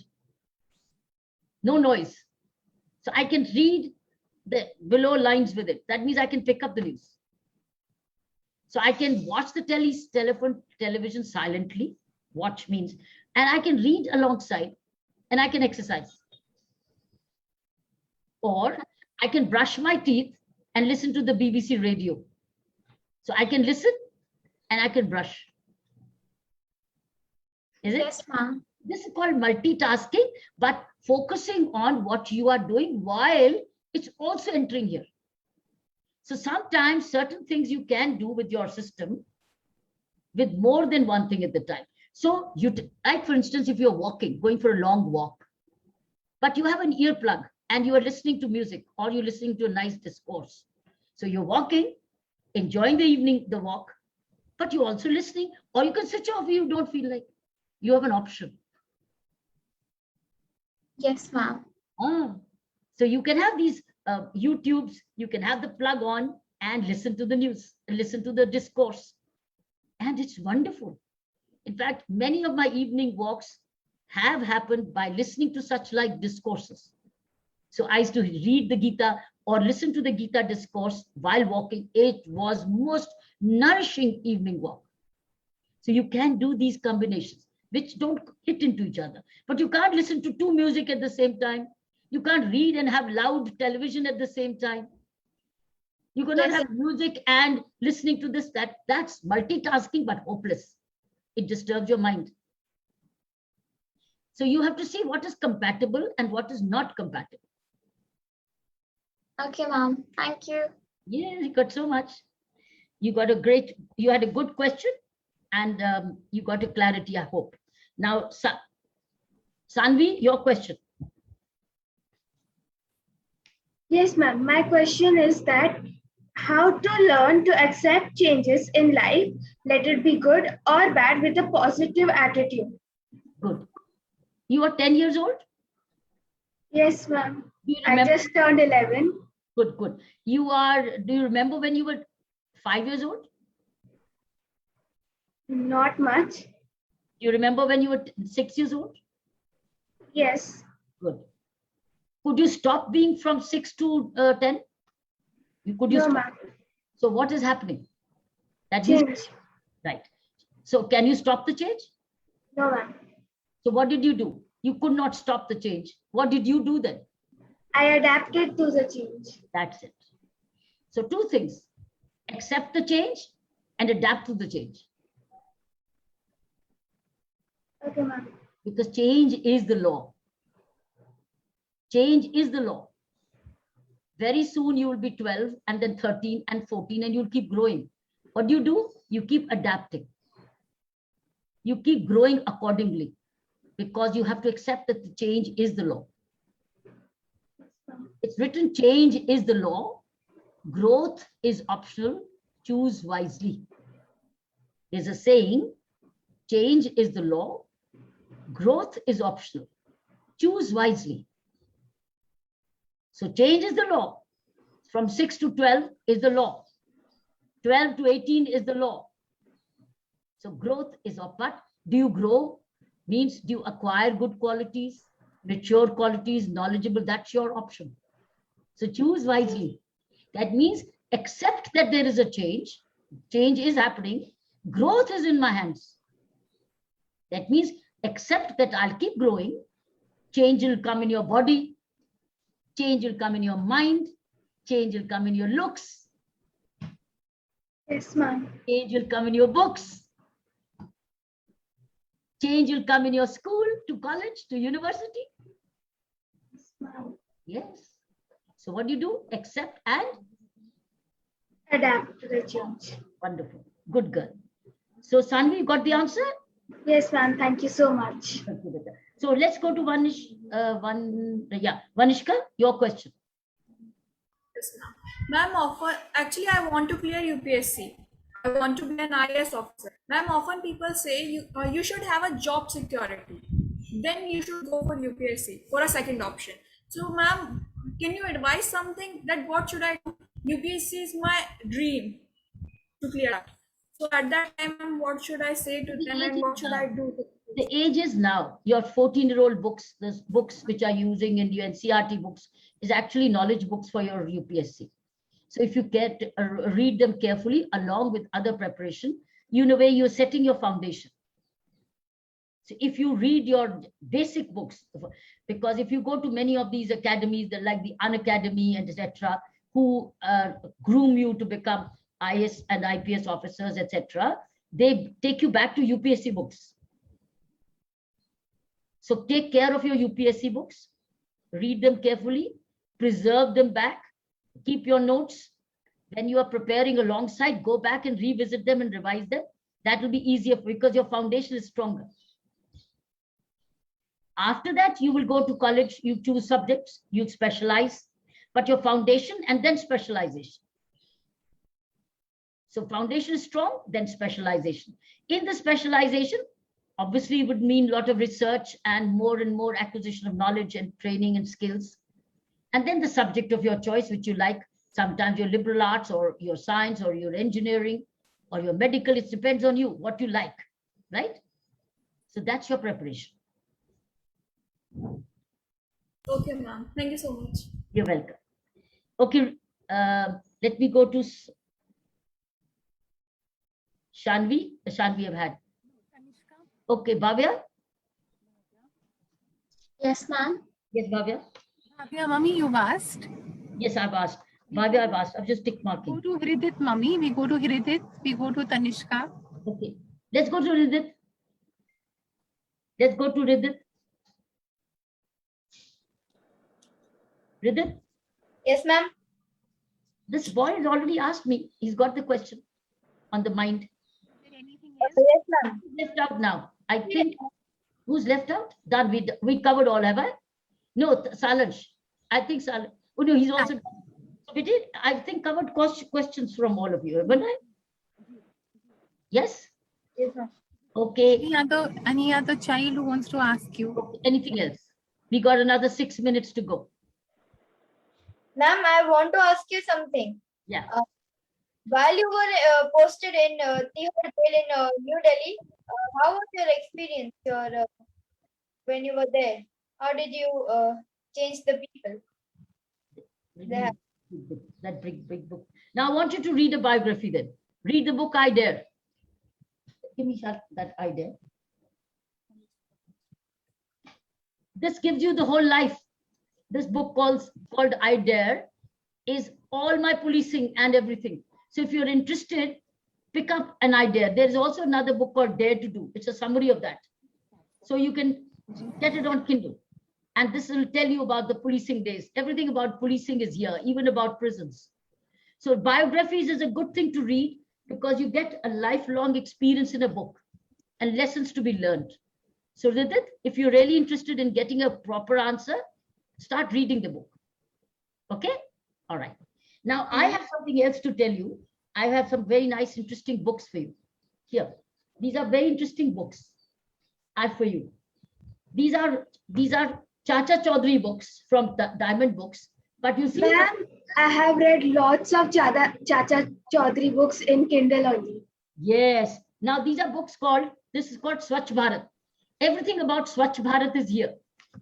No noise. So I can read the below lines with it. That means I can pick up the news. So I can watch the television silently. Watch means, and I can read alongside and I can exercise. Or I can brush my teeth and listen to the BBC radio. So I can listen and I can brush. Is it? Yes, ma'am. This is called multitasking, but focusing on what you are doing while it's also entering here. So sometimes certain things you can do with your system with more than one thing at the time. So you, like for instance, if you're walking, going for a long walk, but you have an earplug and you are listening to music or you're listening to a nice discourse. So you're walking, enjoying the walk, but you're also listening, or you can switch off if you don't feel like. You have an option. Yes, ma'am. So you can have these YouTubes, you can have the plug on and listen to the news, listen to the discourse. And it's wonderful. In fact, many of my evening walks have happened by listening to such like discourses. So I used to read the Gita or listen to the Gita discourse while walking. It was most nourishing evening walk. So you can do these combinations which don't hit into each other, but you can't listen to 2 music at the same time. You can't read and have loud television at the same time. You cannot have music and listening to this, that's multitasking, but hopeless. It disturbs your mind. So you have to see what is compatible and what is not compatible. Okay, ma'am. Thank you. Yeah, you got so much. You had a good question, and you got a clarity, I hope. Now, Sanvi, your question. Yes, ma'am. My question is that how to learn to accept changes in life, let it be good or bad, with a positive attitude. Good. You are 10 years old? Yes, ma'am. Do you I remember? just turned 11. Good, good. Do you remember when you were 5 years old? Not much. Do you remember when you were 6 years old? Yes. Good. Could you stop being from 6 to 10? Could you No, stop? ma'am. So what is happening? That means, Change. right. So can you stop the change? No, ma'am. So what did you do? You could not stop the change. What did you do then? I adapted to the change. That's it. So two things: accept the change and adapt to the change. Okay, ma'am. Because change is the law. Change is the law. Very soon you will be 12 and then 13 and 14 and you'll keep growing. What do? You keep adapting. You keep growing accordingly because you have to accept that the change is the law. It's written, change is the law. Growth is optional. Choose wisely. There's a saying, change is the law. Growth is optional. Choose wisely. So change is the law. From 6 to 12 is the law. 12 to 18 is the law. So growth is up. But do you grow? Means do you acquire good qualities, mature qualities, knowledgeable? That's your option. So choose wisely. That means accept that there is a change. Change is happening. Growth is in my hands. That means accept that I'll keep growing. Change will come in your body. Change will come in your mind. Change will come in your looks. Yes, ma'am. Change will come in your books. Change will come in your school, to college, to university. Yes, ma'am. Yes. So what do? Accept and Adapt to the change. wonderful. Good girl. So Sanvi, you got the answer? Yes, ma'am. Thank you so much. Thank you, Beta. So let's go to Vanishka, your question. Yes, ma'am. Ma'am, often, actually, I want to clear UPSC. I want to be an IAS officer. Ma'am, often people say you should have a job security. Then you should go for UPSC for a second option. So, ma'am, can you advise something that what should I do? UPSC is my dream to clear out. So at that time, ma'am, what should I say to them and what should I do? The age is now. Your 14-year-old books, the books which are using in your NCRT books, is actually knowledge books for your UPSC. So if you read them carefully along with other preparation, in a way you're setting your foundation. So if you read your basic books, because if you go to many of these academies, like the Unacademy and etc., who groom you to become IS and IPS officers, etc., they take you back to UPSC books. So take care of your UPSC books, read them carefully, preserve them back, keep your notes. When you are preparing alongside, go back and revisit them and revise them. That will be easier because your foundation is stronger. After that, you will go to college, you choose subjects, you specialize, but your foundation and then specialization. So foundation is strong, then specialization. In the specialization, obviously it would mean a lot of research and more acquisition of knowledge and training and skills. And then the subject of your choice, which you like, sometimes your liberal arts or your science or your engineering or your medical, it depends on you, what you like, right? So that's your preparation. Okay, ma'am. Thank you so much. You're welcome. Okay, let me go to Shanvi. Shanvi I've had. Okay, Bhavya? Yes, ma'am. Yes, Bhavya? Bhavya, mummy, you've asked. Yes, I've asked. Bhavya, I've asked. I've just tick Go marking. to Hridit, mummy. We go to Hridit. We go to Tanishka. Okay, let's go to Hridit. Let's go to Hridit. Hridit? Yes, ma'am. This boy has already asked me. He's got the question on the mind. Is there anything else? Yes, ma'am. Who's left out now? I think who's left out? Done. We covered all, have I? No, Salansh. I think Salansh. Oh no, he's also. We did. I think covered questions from all of you, haven't I? Yes. Yes, ma'am. Okay. Any other child who wants to ask you? Anything else? We got another 6 minutes to go. Ma'am, I want to ask you something. Yeah. While you were posted in Tihar jail in New Delhi, how was your experience when you were there? How did you change the people? There. That big book. Now I want you to read a biography then. Read the book I Dare. Give me that I Dare. This gives you the whole life. This book called I Dare is all my policing and everything. So if you're interested, pick up an idea. There is also another book called Dare to Do. It's a summary of that. So you can get it on Kindle. And this will tell you about the policing days. Everything about policing is here, even about prisons. So biographies is a good thing to read because you get a lifelong experience in a book and lessons to be learned. So Ridit, if you're really interested in getting a proper answer, start reading the book. Okay? All right. Now I have something else to tell you. I have some very nice, interesting books for you. Here. These are very interesting books. For you. These are Chacha Chaudhary books from Diamond Books. But you see, Ma'am, I have read lots of Chacha Chaudhary books in Kindle only. yes. Now these are books called, this is called Swachh Bharat. Everything about Swachh Bharat is here.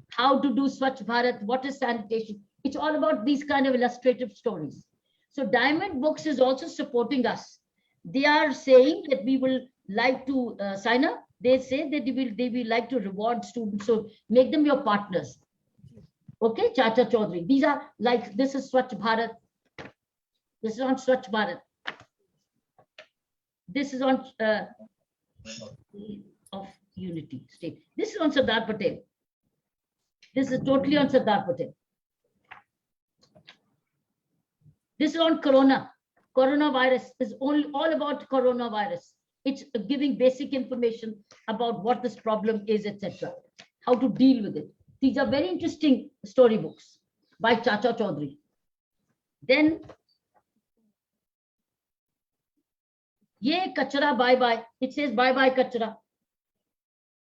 How to do Swachh Bharat, what is sanitation. It's all about these kind of illustrative stories. So Diamond Books is also supporting us. They are saying that we will like to sign up. They say that they will like to reward students. So make them your partners. Okay, Chacha Chaudhary. These are like, this is Swachh Bharat. This is on Swachh Bharat. This is on of unity state. This is on Sardar Patel. This is totally on Sardar Patel. This is on coronavirus is all about coronavirus. It's giving basic information about what this problem is, etc. How to deal with it. These are very interesting storybooks by Chacha Chaudhary. Then, Ye Kachra Bye Bye. It says Bye Bye Kachra.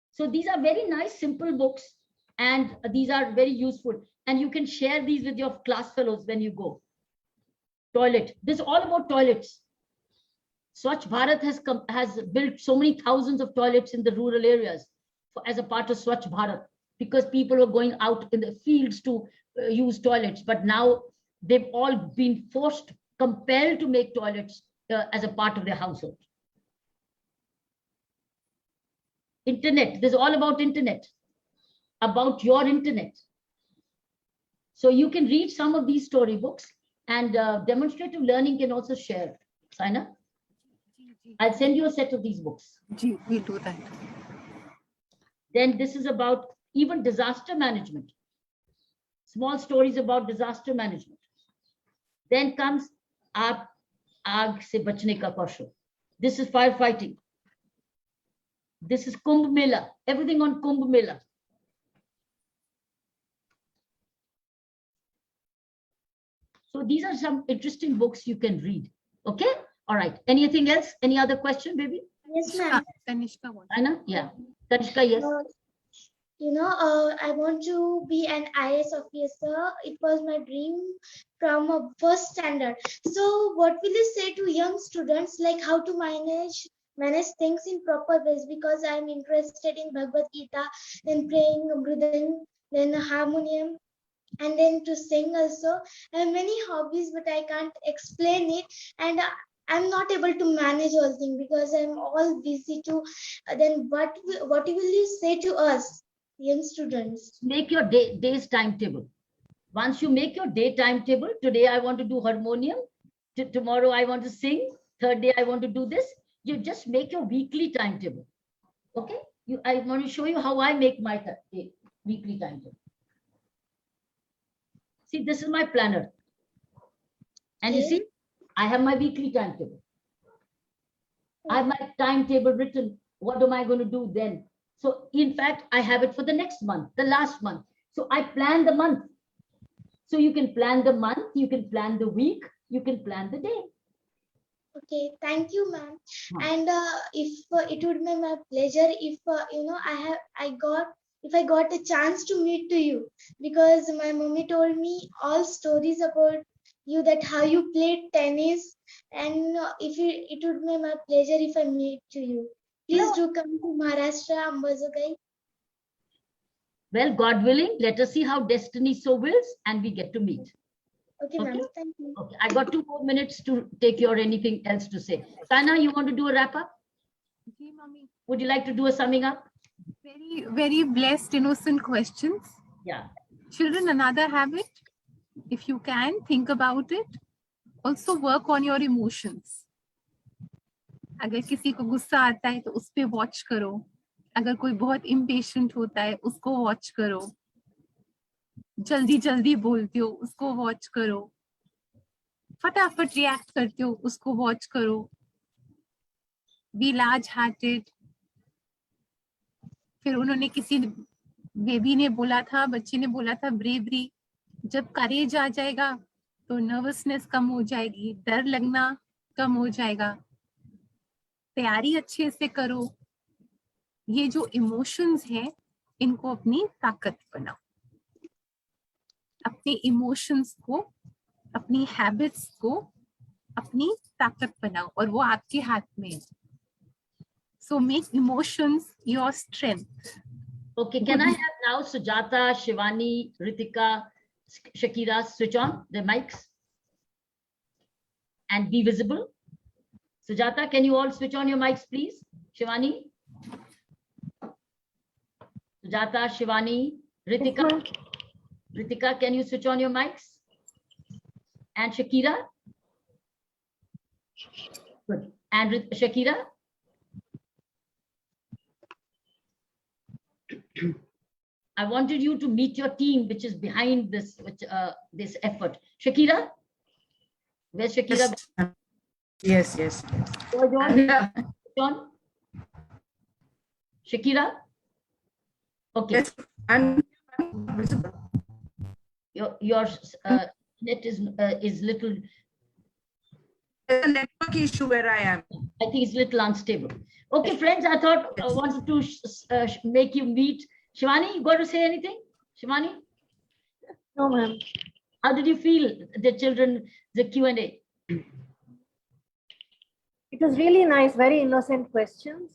So these are very nice, simple books, and these are very useful. And you can share these with your class fellows when you go. Toilet. This is all about toilets. Swachh Bharat has built so many thousands of toilets in the rural areas as a part of Swachh Bharat, because people were going out in the fields to use toilets. But now they've all been compelled to make toilets as a part of their household. Internet. This is all about internet, about your internet. So you can read some of these storybooks, and demonstrative learning can also share. Saina, I'll send you a set of these books. We'll do that. Then this is about even disaster management. Small stories about disaster management. Then comes Aag Se Bachne Ka Kaushal. This is firefighting. This is Kumbh Mela. Everything on Kumbh Mela. So these are some interesting books you can read. Okay? All right. Anything else? Any other question, baby? Yes, ma'am. Tanishka wants. Anna? Yeah. Tanishka, yes. I want to be an IAS officer. It was my dream from first standard. So what will you say to young students, like how to manage things in proper ways? Because I'm interested in Bhagavad Gita, then praying, Mridang, then harmonium, and then to sing also. I have many hobbies, but I can't explain it. And I'm not able to manage all things because I'm all busy too. Then what will you say to us, young students? Make your day's timetable. Once you make your day timetable, today I want to do harmonium, tomorrow I want to sing, third day I want to do this. You just make your weekly timetable. Okay? I want to show you how I make my weekly timetable. See, this is my planner. And you Okay. see, I have my weekly timetable. I have my timetable written. What am I going to do then? So in fact, I have it for the next month, the last month. So I plan the month. So you can plan the month, you can plan the week, you can plan the day. Okay, thank you, ma'am. Hmm. And if it would be my pleasure if if I got a chance to meet to you, because my mommy told me all stories about you, that how you played tennis, and if it would be my pleasure if I meet to you. Please do come to Maharashtra, Ambazogai. Well, God willing, let us see how destiny so wills and we get to meet. Okay, ma'am. Okay. Thank you. Okay, I got 2 more minutes to take your anything else to say. Sana, you want to do a wrap up? Ji, mommy. Would you like to do a summing up? Very, very blessed, innocent questions. Yeah. Children, another habit, if you can, think about it. Also work on your emotions. अगर किसी को गुस्सा आता है तो उस पे watch करो. अगर कोई बहुत इम्पेशेंट होता है उसको वॉच करो. जल्दी जल्दी बोलते हो उसको वॉच करो. फटाफट रिएक्ट करते हो उसको वॉच करो. B large hearted. फिर उन्होंने किसी बेबी ने बोला था, बच्चे ने बोला था, ब्रेवरी. जब करेज आ जाएगा तो नर्वसनेस कम हो जाएगी, डर लगना कम हो जाएगा. तैयारी अच्छे से करो. ये जो इमोशंस हैं इनको अपनी ताकत बनाओ. अपने इमोशंस को, अपनी हैबिट्स को अपनी ताकत बनाओ और वो आपके हाथ में है. So make emotions your strength. Okay, can I have now Sujata, Shivani, Ritika, Shakira switch on their mics and be visible? Sujata, can you all switch on your mics, please? Shivani? Sujata, Shivani, Ritika? Ritika, can you switch on your mics? And Shakira? Good. And Shakira? I wanted you to meet your team, which is behind this, this effort. Shakira? Where's Shakira? Yes, yes. John? Shakira? Okay. Yes, I'm visible. Your net is little, There's a network issue where I am. I think it's little unstable. Okay, friends, I thought I wanted to make you meet. Shivani, you got to say anything? Shivani? No, ma'am. How did you feel, the children, the Q&A? It was really nice, very innocent questions.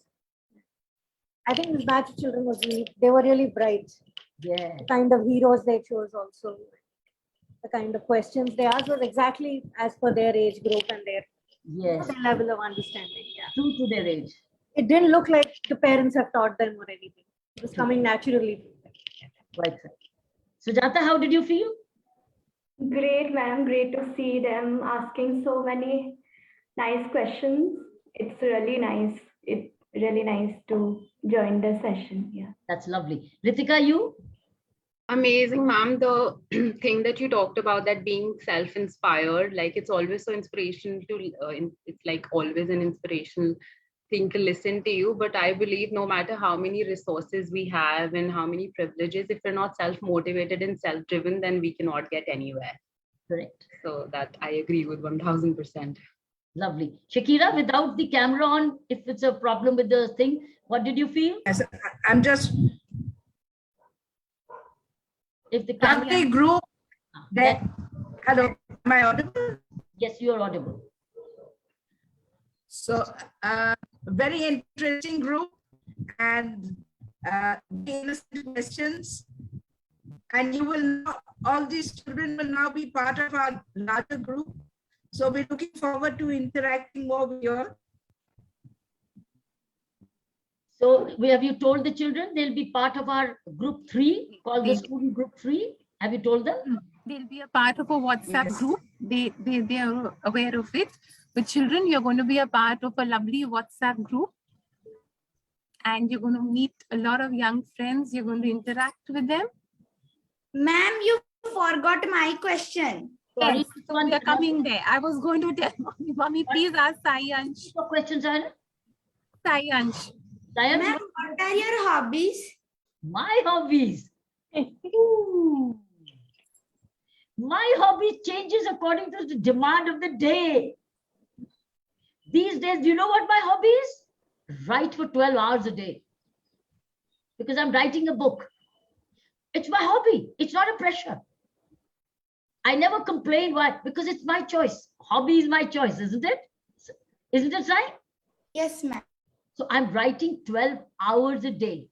I think this batch of children was they were really bright. Yeah. The kind of heroes they chose also. The kind of questions they asked was exactly as per their age group and their Yes. level of understanding. Yeah. True to their age. It didn't look like the parents have taught them or anything. It was coming naturally. Right. Sujata, how did you feel? Great, ma'am. Great to see them asking so many nice questions. It's really nice. It's really nice to join the session. Yeah. That's lovely. Ritika, you? Amazing, ma'am. The thing that you talked about, that being self-inspired, like it's always so inspirational to, it's like always an inspirational thing to listen to you. But I believe no matter how many resources we have and how many privileges, if we're not self-motivated and self-driven, then we cannot get anywhere. Correct. So that I agree with 1000%. Lovely. Shakira, without the camera on, if it's a problem with the thing, what did you feel? Yes, I'm just If the camera... family group that, hello, am I audible? Yes, you are audible. So very interesting group and innocent questions. And you will know, all these children will now be part of our larger group. So we're looking forward to interacting more with you all. So have you told the children they'll be part of our group 3 called the student group 3? Have you told them? They'll be a part of a WhatsApp Yes. group. They are aware of it. With children, you're going to be a part of a lovely WhatsApp group. And you're going to meet a lot of young friends. You're going to interact with them. Ma'am, you forgot my question. Sorry, Yes, so we are coming there. I was going to tell mommy, please ask Sayansh. Your questions are Sayansh. Sayansh, Ma'am, what are your hobbies? my hobbies. Ooh. My hobby changes according to the demand of the day. These days, do you know what my hobby is? Write for 12 hours a day. Because I'm writing a book. It's my hobby. It's not a pressure. I never complain why, because it's my choice. Hobby is my choice, isn't it? Isn't it right? Yes, ma'am. So I'm writing 12 hours a day.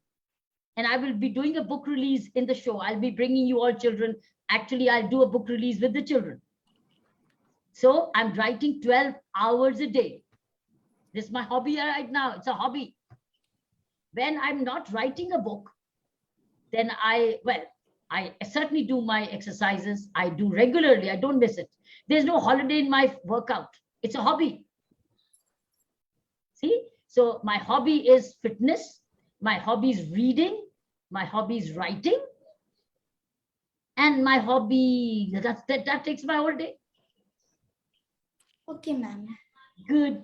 And I will be doing a book release in the show. I'll be bringing you all children. Actually, I'll do a book release with the children. So I'm writing 12 hours a day. This is my hobby right now. It's a hobby. When I'm not writing a book, then I certainly do my exercises. I do regularly. I don't miss it. There's no holiday in my workout. It's a hobby. See? So my hobby is fitness. My hobby is reading. My hobby is writing. And my hobby, that takes my whole day. Okay, ma'am. Good.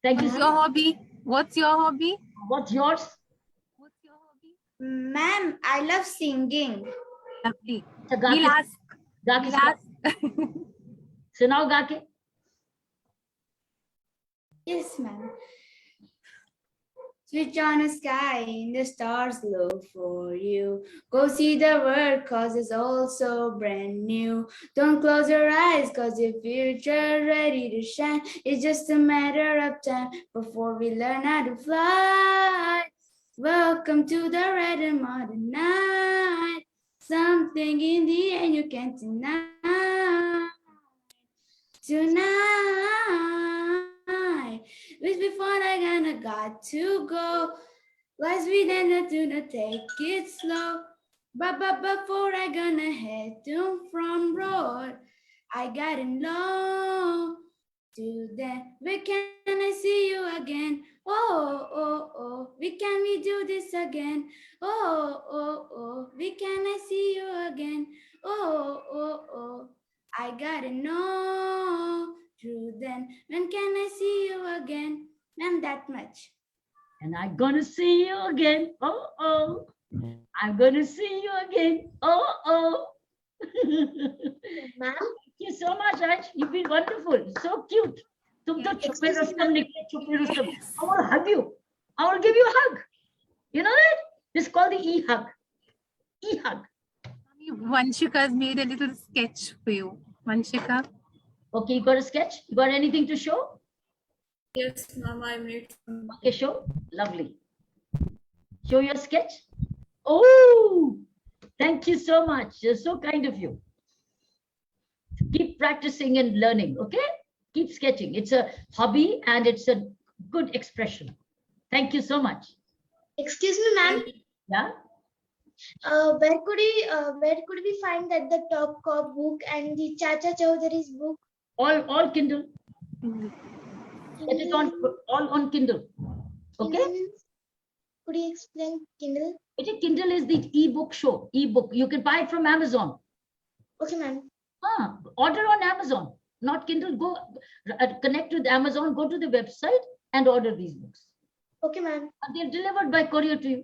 Thank you. What's your hobby? What's your hobby? What's yours? What's your hobby? Ma'am, I love singing. Lovely. So गा We'll के- ask. गा के We'll ask. सुनाओ गा के. Yes, ma'am. Switch on the sky and the stars look for you. Go see the world cause it's all so brand new. Don't close your eyes cause your future ready to shine. It's just a matter of time before we learn how to fly. Welcome to the red and modern night. Something in the end you can't deny. Tonight, with before I gonna got to go. Life's sweet and I do not take it slow. But before I gonna head to from road, I gotta know. To then, where can I see you again? Oh, oh, oh, we can we do this again? Oh, oh, oh, we can I see you again? Oh, oh, oh. I gotta know. True then, when can I see you again? Ma'am, that much. And I'm gonna see you again. Oh, oh. I'm gonna see you again. Oh, oh. Ma'am, Thank you so much, Raj. You've been wonderful. So cute. तुम तो छुपे रुस्तम निकले, छुपे Rustam. I want to hug you. I want to give you a hug. You know that? This is called the e-hug. E-hug. Vanshika's made a little sketch for you. Vanshika. Okay, you got a sketch? You got anything to show? Yes, ma'am, I made some. Okay, show. Lovely. Show your sketch. Oh, thank you so much. You're so kind of you. Keep practicing and learning, okay? Keep sketching. It's a hobby and it's a good expression. Thank you so much. excuse me, ma'am. Yeah. Where could we find that the Top Cop book and the Chacha Chaudhary's book? All Kindle. It is all on Kindle. Okay. Kindle? Could you explain Kindle? Kindle is the e-book show. E-book. You can buy it from Amazon. Okay, ma'am. Order on Amazon, not Kindle. Go connect with Amazon. Go to the website and order these books. Okay, ma'am. And they're delivered by courier to you.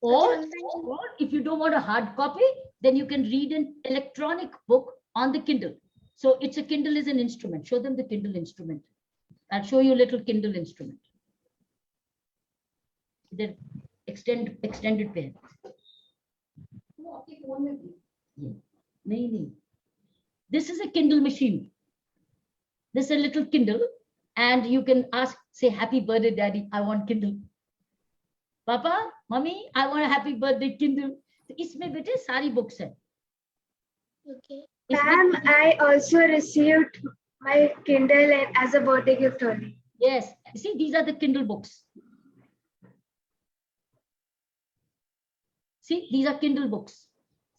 Okay, Or, ma'am, thank you. or if you don't want a hard copy, then you can read an electronic book on the Kindle. So it's a Kindle is an instrument. Show them the Kindle instrument. I'll show you a little Kindle instrument. The extended pen. Yeah. This is a Kindle machine. This is a little Kindle, and you can ask, say, happy birthday, daddy, I want Kindle. Papa, mommy, I want a happy birthday Kindle. So इसमें बेटे सारी books हैं. Okay. Ma'am, I also received my Kindle as a birthday gift only. Yes, see, these are the Kindle books. See, these are Kindle books.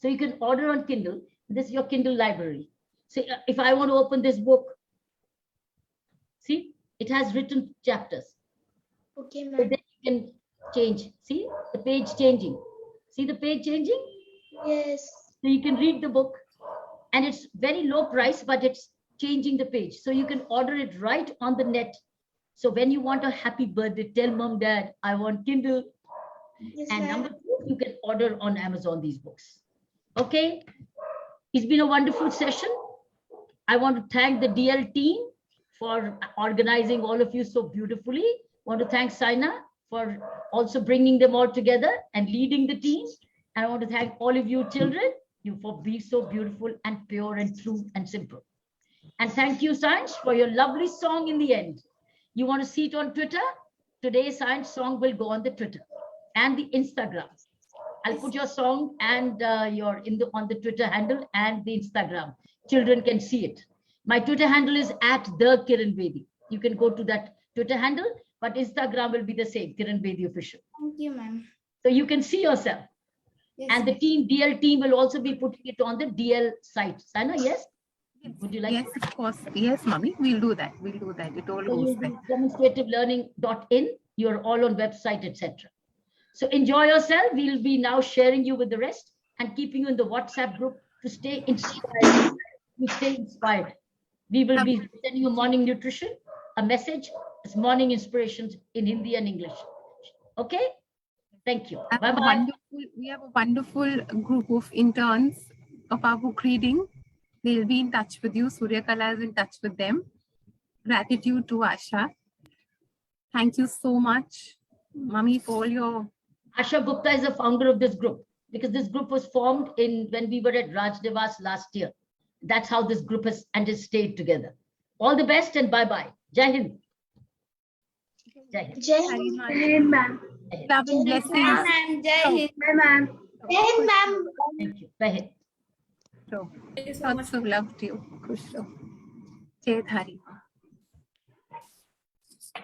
So you can order on Kindle. This is your Kindle library. So if I want to open this book, see, it has written chapters. Okay, So ma'am. then you can change. See the page changing. See the page changing? Yes. So you can read the book. and it's very low price, but it's changing the page. So you can order it right on the net. So when you want a happy birthday, tell mom, dad, I want Kindle. Yes, And ma'am. number two, you can order on Amazon these books. Okay. It's been a wonderful session. I want to thank the DL team for organizing all of you so beautifully. Want to thank Saina for also bringing them all together and leading the team. And I want to thank all of you children, you for being so beautiful and pure and true and simple. And thank you, Science, for your lovely song in the end. You want to see it on Twitter? Today's Science song will go on the Twitter and the Instagram. I'll put your song and on the Twitter handle and the Instagram. Children can see it. My Twitter handle is @the_Kiran_Bedi. You can go to that Twitter handle, but Instagram will be the same, Kiran Bedi Official. Thank you, ma'am. So you can see yourself. Yes, And the DL team will also be putting it on the DL site. Sana, yes? Would you like Yes, of course. Yes, mommy. We'll do that. We'll do that. It all So goes you'll there. be demonstrativelearning.in. You're all on website, etc. So enjoy yourself. We'll be now sharing you with the rest and keeping you in the WhatsApp group to stay inspired. You stay inspired. We will be sending you morning nutrition, a message, as morning inspirations in Hindi and English. Okay? Thank you. Bye-bye. We have a wonderful group of interns of our book reading. They'll be in touch with you. Surya Kala is in touch with them. Gratitude to Asha. Thank you so much, Mummy, for all your... Asha Gupta is the founder of this group because this group was formed when we were at Raj Devas last year. That's how this group has stayed together. All the best and bye-bye. Jai Hind. Jai Hind. Jai Very Hind. much. Hey, ma'am. Love and blessings. Ma'am. Jai Hind. Bye, ma'am. Jai Hind, ma'am. Thank you. Bye Hind. Thank you so Lots much. of love to you. Khush raho. Jai Dhari.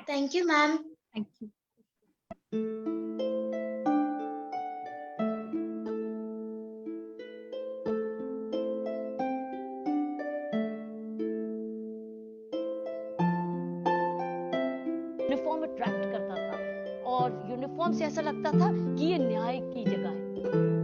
Thank you, ma'am. Thank you. Uniform attract करता था और uniform से ऐसा लगता था कि ये न्याय की जगह है।